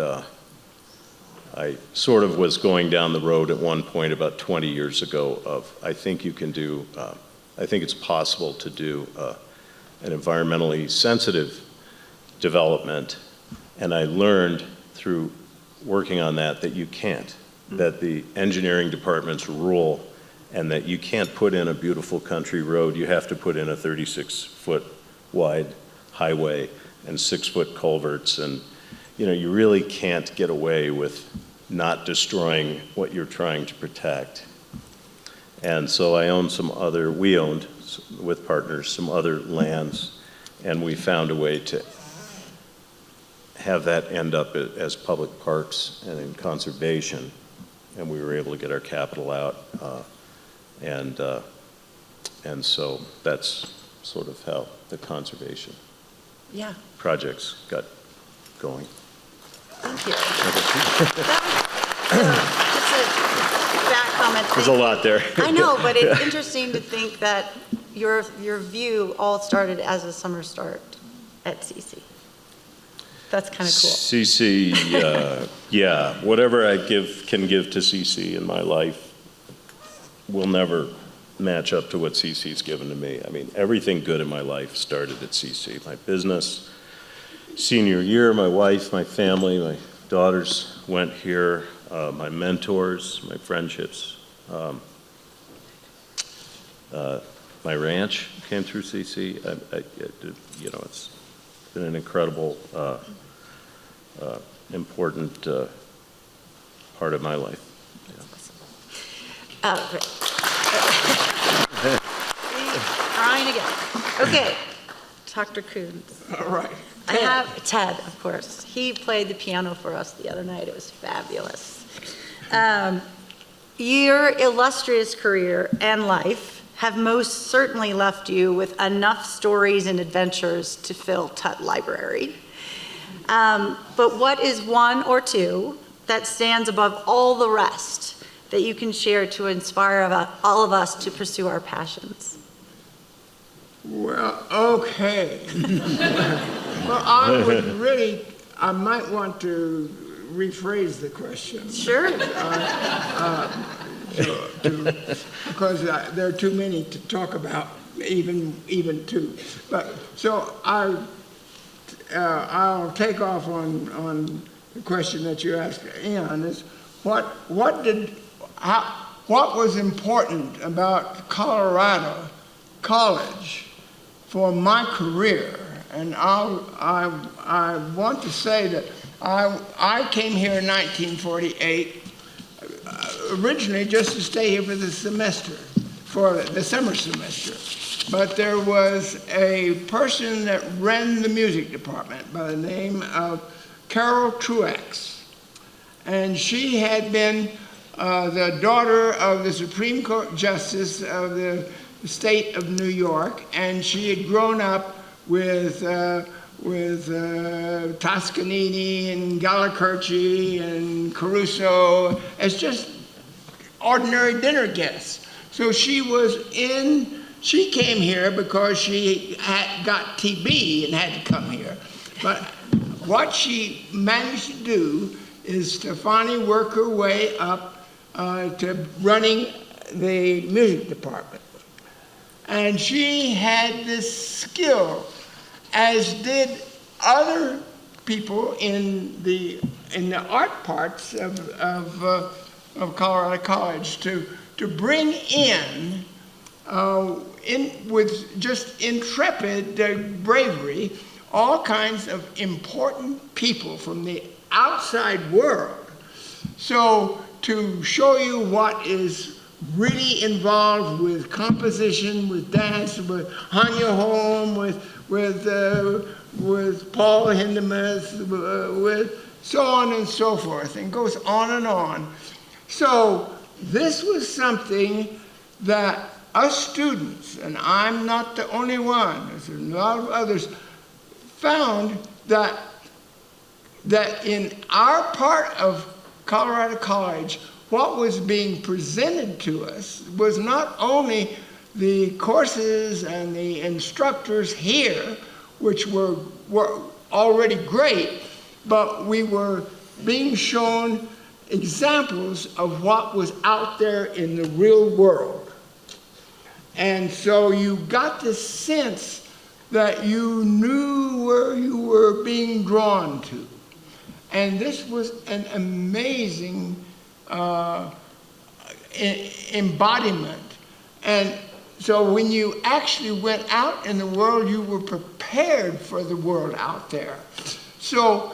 I sort of was going down the road at one point about 20 years ago of, I think you can do, I think it's possible to do an environmentally sensitive development. And I learned through working on that you can't, that the engineering departments rule and that you can't put in a beautiful country road. You have to put in a 36-foot wide highway and 6-foot culverts. And you really can't get away with not destroying what you're trying to protect. And so I owned we owned with partners some other lands, and we found a way to have that end up as public parks and in conservation, and we were able to get our capital out. And so that's sort of how the conservation projects got going. Thank you. Just comment. There's a lot there. I know, but it's interesting to think that your view all started as a summer start at CC. That's kind of cool. CC, yeah, whatever I can give to CC in my life will never match up to what CC's given to me. I mean, everything good in my life started at CC. My business, senior year, my wife, my family, my daughters went here, my mentors, my friendships, my ranch came through CC. You know, it's been an incredible, important part of my life. Yeah. Trying again. Okay, Dr. Coons. All right. I have Ted, of course. He played the piano for us the other night. It was fabulous. Your illustrious career and life have most certainly left you with enough stories and adventures to fill Tut Library. But what is one or two that stands above all the rest that you can share to inspire all of us to pursue our passions? Well, okay. Well, I might want to rephrase the question. Sure. Because there are too many to talk about, even two. But so I'll take off on the question that you asked Ian, is what was important about Colorado College for my career? And I want to say that I came here in 1948, originally just to stay here for the semester, for the summer semester. But there was a person that ran the music department by the name of Carol Truax. And she had been the daughter of the Supreme Court Justice of the state of New York, and she had grown up with Toscanini and Gallicurci and Caruso as just ordinary dinner guests. So she came here because she had got TB and had to come here. But what she managed to do is to finally work her way up to running the music department. And she had this skill, as did other people in the art parts of Colorado College, to bring in with just intrepid bravery all kinds of important people from the outside world. So to show you what is really involved with composition, with dance, with Hanya Holm, with Paul Hindemith, with so on and so forth, and goes on and on. So this was something that us students, and I'm not the only one, there's a lot of others, found that in our part of Colorado College, what was being presented to us was not only the courses and the instructors here, which were already great, but we were being shown examples of what was out there in the real world. And so you got this sense that you knew where you were being drawn to. And this was an amazing embodiment. And so when you actually went out in the world, you were prepared for the world out there. So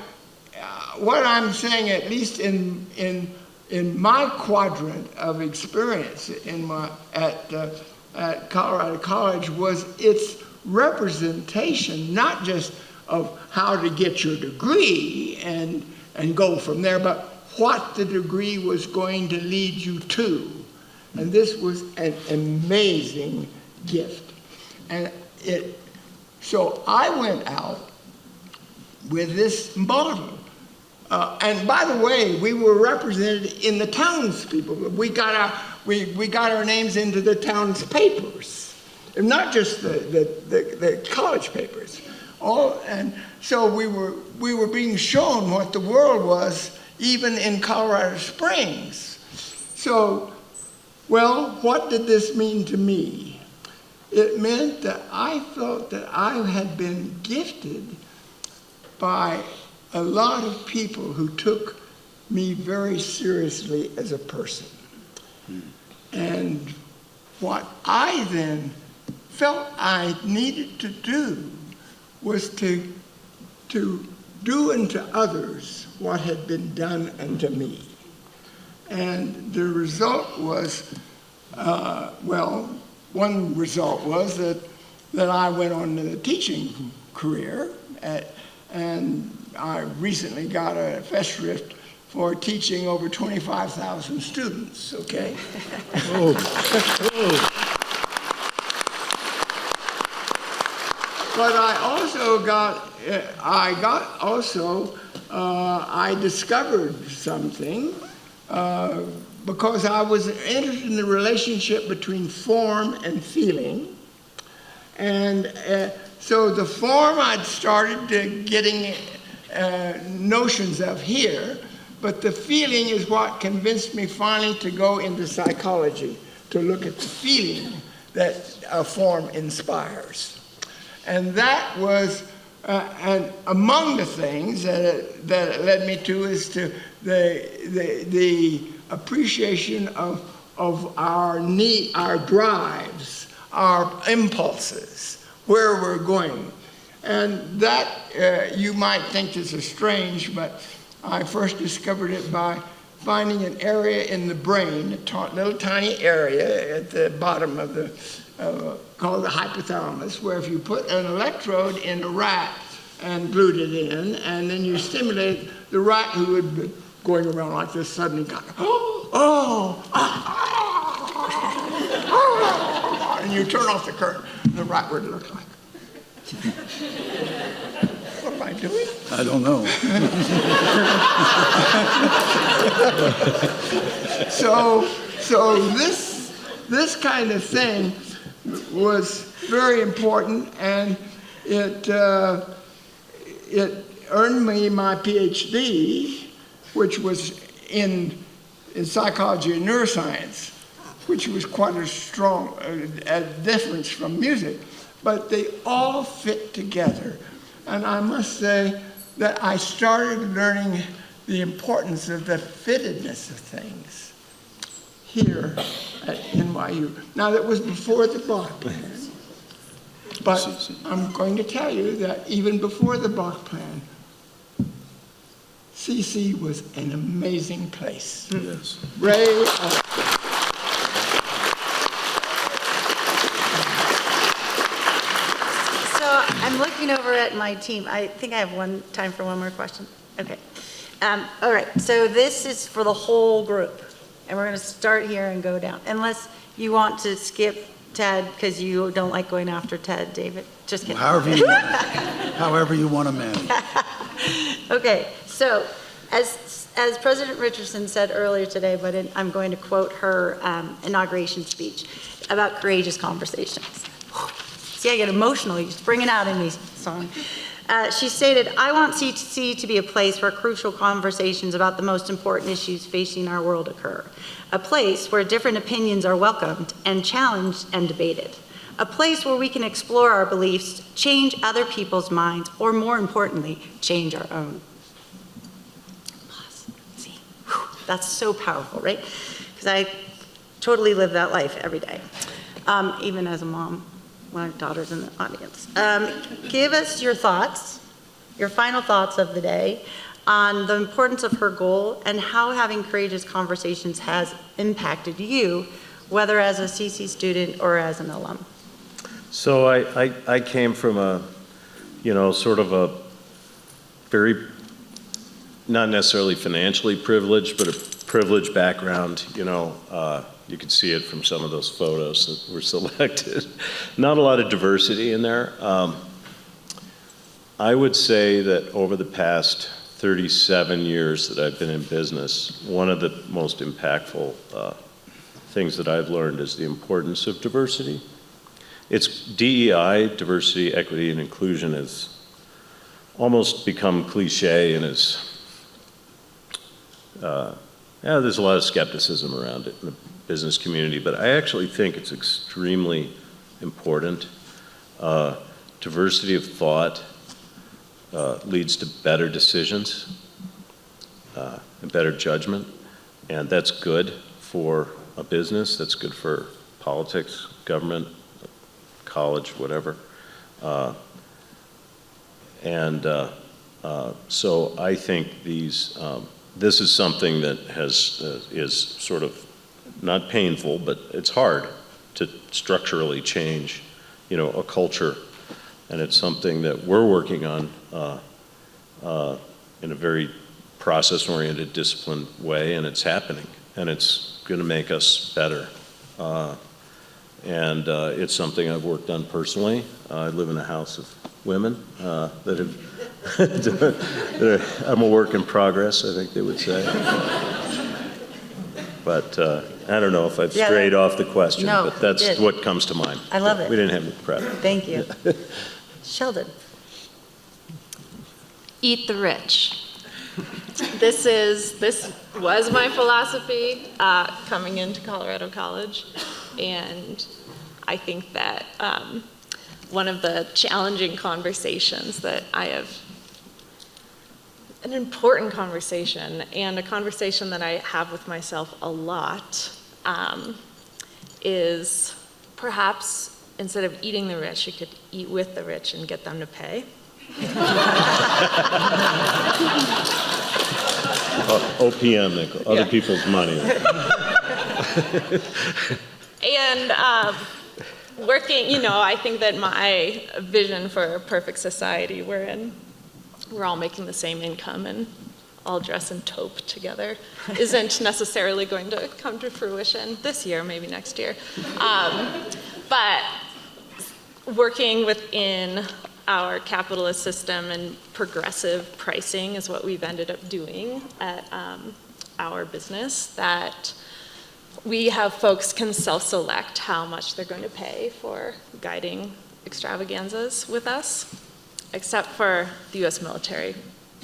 what I'm saying, at least in my quadrant of experience at Colorado College, was its representation, not just of how to get your degree and go from there, but what the degree was going to lead you to. And this was an amazing gift. And so I went out with this model And by the way, we were represented in the townspeople. We got our names into the town's papers, and not just the college papers. And so we were being shown what the world was, even in Colorado Springs. So, well, what did this mean to me? It meant that I felt that I had been gifted by a lot of people who took me very seriously as a person. And what I then felt I needed to do was to do unto others what had been done unto me. And the result was, one result was that I went on to the teaching career, and I recently got a Festschrift for teaching over 25,000 students, okay? But I discovered something because I was interested in the relationship between form and feeling. And so the form I'd started getting notions of here, but the feeling is what convinced me finally to go into psychology, to look at the feeling that a form inspires. And that was, and among the things that it led me to is to the appreciation of our drives, our impulses, where we're going. And that, you might think this is strange, but I first discovered it by finding an area in the brain, a little tiny area at the bottom of the, called the hypothalamus, where if you put an electrode in a rat and glued it in, and then you stimulate the rat who had been going around like this, suddenly got, and you turn off the current, the rat would look like. What am I doing? I don't know. So this kind of thing was very important, and it earned me my PhD, which was in psychology and neuroscience, which was quite a strong difference from music. But they all fit together. And I must say that I started learning the importance of the fittedness of things here at NYU. Now, that was before the block plan. But I'm going to tell you that even before the block plan, CC was an amazing place. Yes. Ray, I'm looking over at my team. I think I have time for one more question. Okay. All right. So this is for the whole group. And we're going to start here and go down. Unless you want to skip Ted because you don't like going after Ted, David. Just kidding. However you want to manage. Okay. So as President Richardson said earlier today, but I'm going to quote her inauguration speech about courageous conversations. See, I get emotional. You just bring it out in me, song. She stated, "I want CTC to be a place where crucial conversations about the most important issues facing our world occur. A place where different opinions are welcomed and challenged and debated. A place where we can explore our beliefs, change other people's minds, or more importantly, change our own." See, that's so powerful, right? Because I totally live that life every day, even as a mom. My daughter's in the audience. Give us your thoughts, your final thoughts of the day on the importance of her goal and how having courageous conversations has impacted you, whether as a CC student or as an alum. So I came from a, sort of a very, not necessarily financially privileged, but a privileged background, You could see it from some of those photos that were selected. Not a lot of diversity in there. I would say that over the past 37 years that I've been in business, one of the most impactful things that I've learned is the importance of diversity. It's DEI, diversity, equity, and inclusion, has almost become cliche and is, there's a lot of skepticism around it in the business community, but I actually think it's extremely important. Diversity of thought leads to better decisions and better judgment, and that's good for a business, that's good for politics, government, college, whatever. So I think this is something that is sort of not painful, but it's hard to structurally change, a culture, and it's something that we're working on in a very process-oriented, disciplined way, and it's happening, and it's going to make us better. It's something I've worked on personally. I live in a house of women that have, I'm a work in progress, I think they would say. But I don't know if I've strayed off the question, No, but that's you did. what comes to mind. I love it. We didn't have any prep. Thank you. Sheldon. Eat the rich. This was my philosophy coming into Colorado College, and I think that one of the challenging conversations that I have, an important conversation, and a conversation that I have with myself a lot, is perhaps instead of eating the rich, you could eat with the rich and get them to pay. OPM, they call other people's money. And working, I think that my vision for a perfect society wherein we're all making the same income and all dress in taupe together isn't necessarily going to come to fruition this year, maybe next year. But working within our capitalist system and progressive pricing is what we've ended up doing at our business, that we have folks can self-select how much they're going to pay for guiding extravaganzas with us, except for the U.S. military.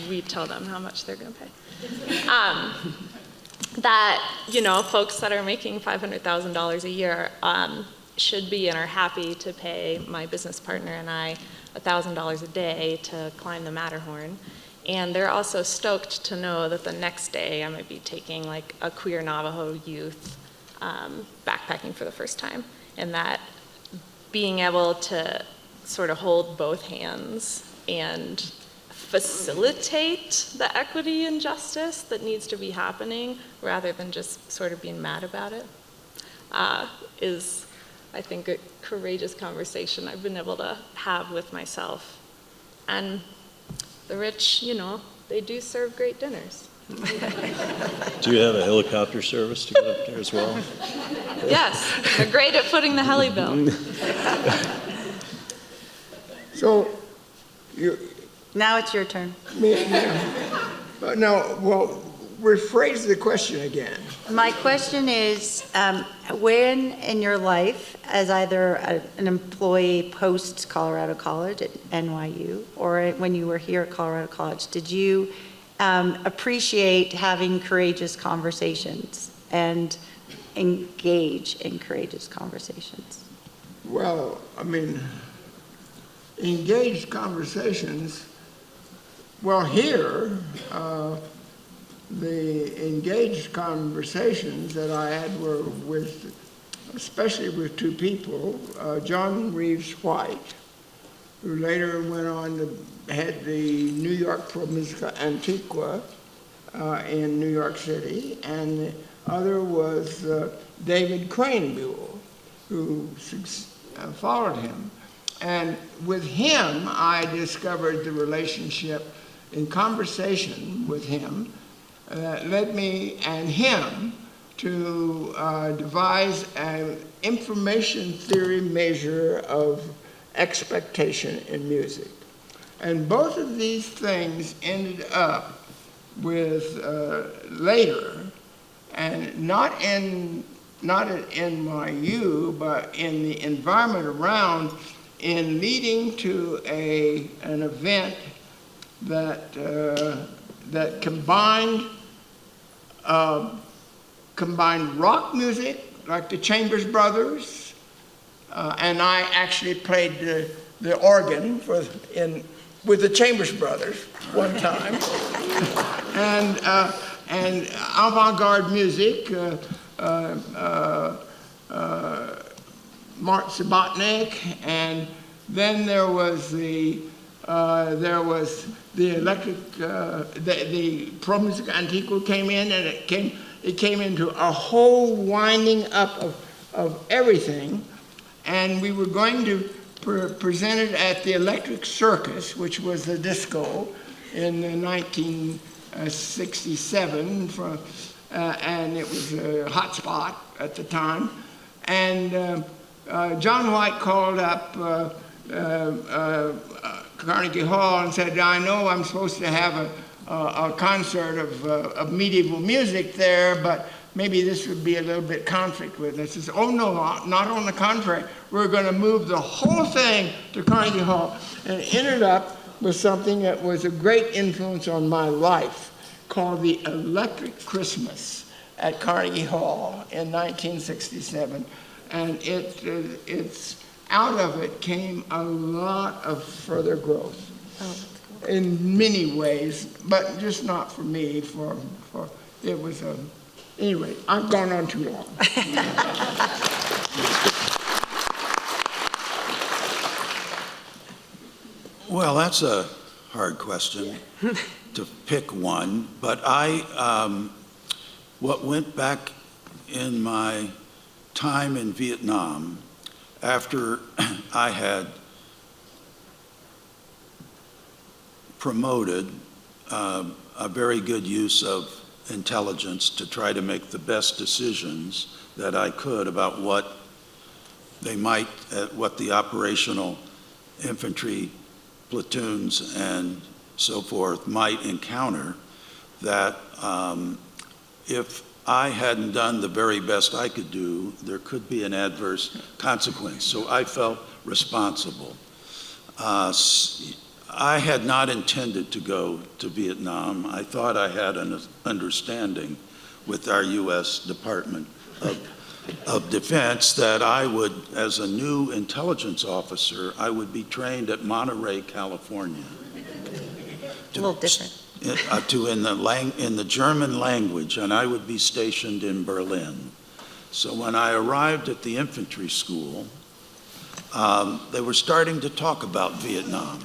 We tell them how much they're going to pay. That, folks that are making $500,000 a year should be and are happy to pay my business partner and I $1,000 a day to climb the Matterhorn. And they're also stoked to know that the next day I might be taking like a queer Navajo youth backpacking for the first time. And that being able to sort of hold both hands and facilitate the equity and justice that needs to be happening rather than just sort of being mad about it is, I think, a courageous conversation I've been able to have with myself. And the rich, they do serve great dinners. Do you have a helicopter service to get up there as well? Yes, they're great at footing the heli bill. So, Now it's your turn. Rephrase the question again. My question is, when in your life, as either an employee post Colorado College at NYU, or when you were here at Colorado College, did you appreciate having courageous conversations and engage in courageous conversations? Well, engaged conversations, here, the engaged conversations that I had were especially with two people, John Reeves White, who later went on to head the New York Pro Musica Antiqua in New York City, and the other was David Cranebuell, who followed him. And with him, I discovered the relationship in conversation with him led me and him to devise an information theory measure of expectation in music. And both of these things ended up with later, and not in NYU, but in the environment around, in leading to an event that that combined rock music like the Chambers Brothers, and I actually played the organ with the Chambers Brothers one time, and avant-garde music. Mark Subotnick, and then there was the electric, the Pro Musica Antiqua came in, and it came into a whole winding up of everything, and we were going to present it at the Electric Circus, which was the disco in 1967, and it was a hot spot at the time, and John White called up Carnegie Hall and said, I know I'm supposed to have a concert of medieval music there, but maybe this would be a little bit conflict with us. He says, oh no, not on the contrary. We're going to move the whole thing to Carnegie Hall. And it ended up with something that was a great influence on my life called the Electric Christmas at Carnegie Hall in 1967. And it's out of it came a lot of further growth in many ways, but just not for me. For it was a anyway. I've gone on too long. Well, that's a hard question to pick one, but what went back in my time in Vietnam after I had promoted a very good use of intelligence to try to make the best decisions that I could about what the operational infantry platoons and so forth might encounter, that if I hadn't done the very best I could do, there could be an adverse consequence. So I felt responsible. I had not intended to go to Vietnam. I thought I had an understanding with our U.S. Department of Defense that I would, as a new intelligence officer, I would be trained at Monterey, California. A little different. In the German language, and I would be stationed in Berlin. So when I arrived at the infantry school, they were starting to talk about Vietnam.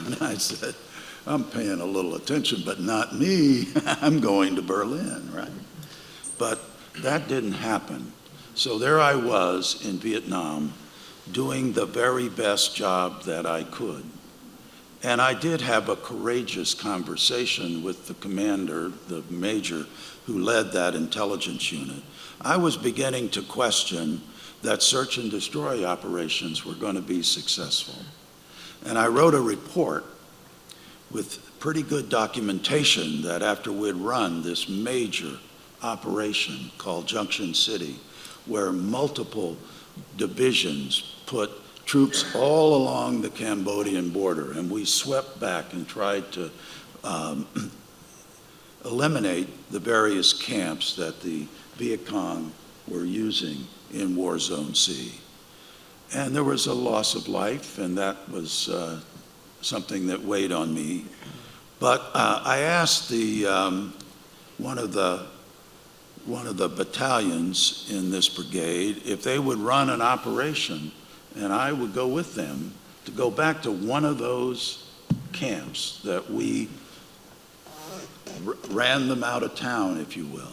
And I said, I'm paying a little attention, but not me. I'm going to Berlin, right? But that didn't happen. So there I was in Vietnam doing the very best job that I could. And I did have a courageous conversation with the commander, the major who led that intelligence unit. I was beginning to question that search and destroy operations were going to be successful. And I wrote a report with pretty good documentation that after we'd run this major operation called Junction City, where multiple divisions put troops all along the Cambodian border, and we swept back and tried to eliminate the various camps that the Viet Cong were using in War Zone C. And there was a loss of life, and that was something that weighed on me. But I asked one of the battalions in this brigade if they would run an operation, and I would go with them to go back to one of those camps that we ran them out of town, if you will.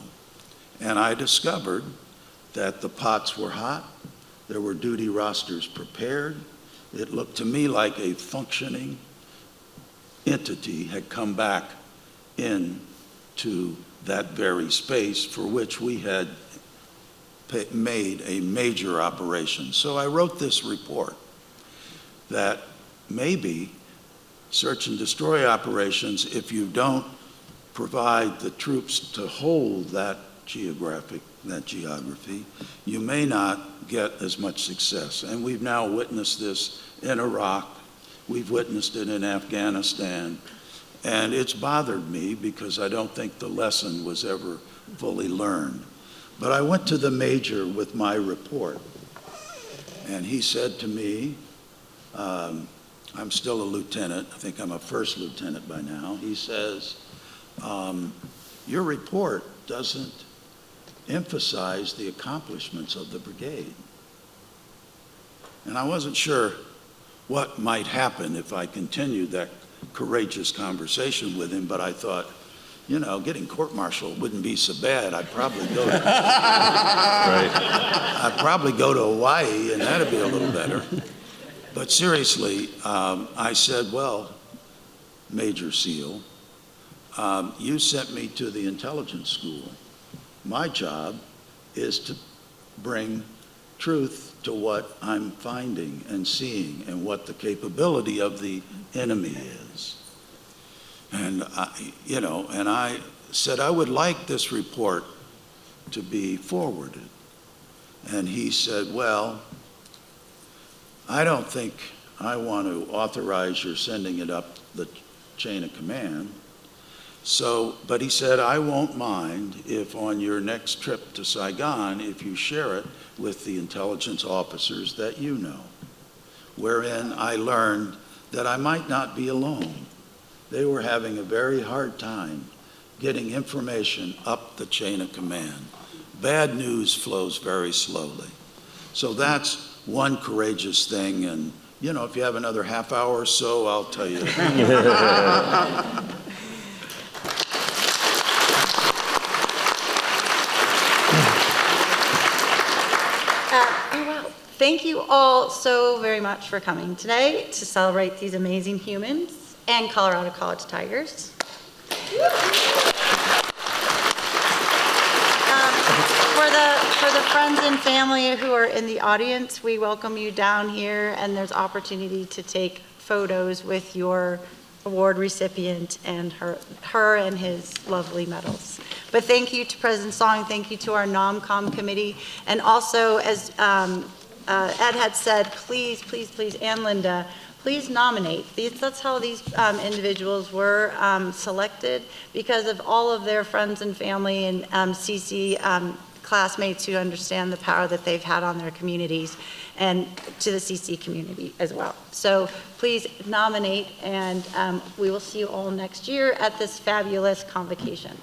And I discovered that the pots were hot, there were duty rosters prepared. It looked to me like a functioning entity had come back into that very space for which we had made a major operation. So I wrote this report that maybe search and destroy operations, if you don't provide the troops to hold that geography, you may not get as much success. And we've now witnessed this in Iraq. We've witnessed it in Afghanistan. And it's bothered me because I don't think the lesson was ever fully learned. But I went to the major with my report, and he said to me, I'm still a lieutenant. I think I'm a first lieutenant by now. He says, your report doesn't emphasize the accomplishments of the brigade. And I wasn't sure what might happen if I continued that courageous conversation with him, but I thought, you know, getting court-martialed wouldn't be so bad. I'd probably go to, I'd probably go to Hawaii, and that'd be a little better. But seriously, I said, well, Major SEAL, you sent me to the intelligence school. My job is to bring truth to what I'm finding and seeing and what the capability of the enemy is. And I said I would like this report to be forwarded. And he said, well, I don't think I want to authorize your sending it up the chain of command. So, but he said, I won't mind if on your next trip to Saigon, if you share it with the intelligence officers that you know, wherein I learned that I might not be alone. They were having a very hard time getting information up the chain of command. Bad news flows very slowly. So that's one courageous thing, and you know, if you have another half hour or so, I'll tell you. Thank you all so very much for coming today to celebrate these amazing humans and Colorado College Tigers. For the friends and family who are in the audience, we welcome you down here, and there's opportunity to take photos with your award recipient and her and his lovely medals. But thank you to President Song, thank you to our NOMCOM committee, and also as Ed had said, please, please, please, and Linda, please nominate. That's how these individuals were selected, because of all of their friends and family and CC classmates who understand the power that they've had on their communities and to the CC community as well. So please nominate, and we will see you all next year at this fabulous convocation.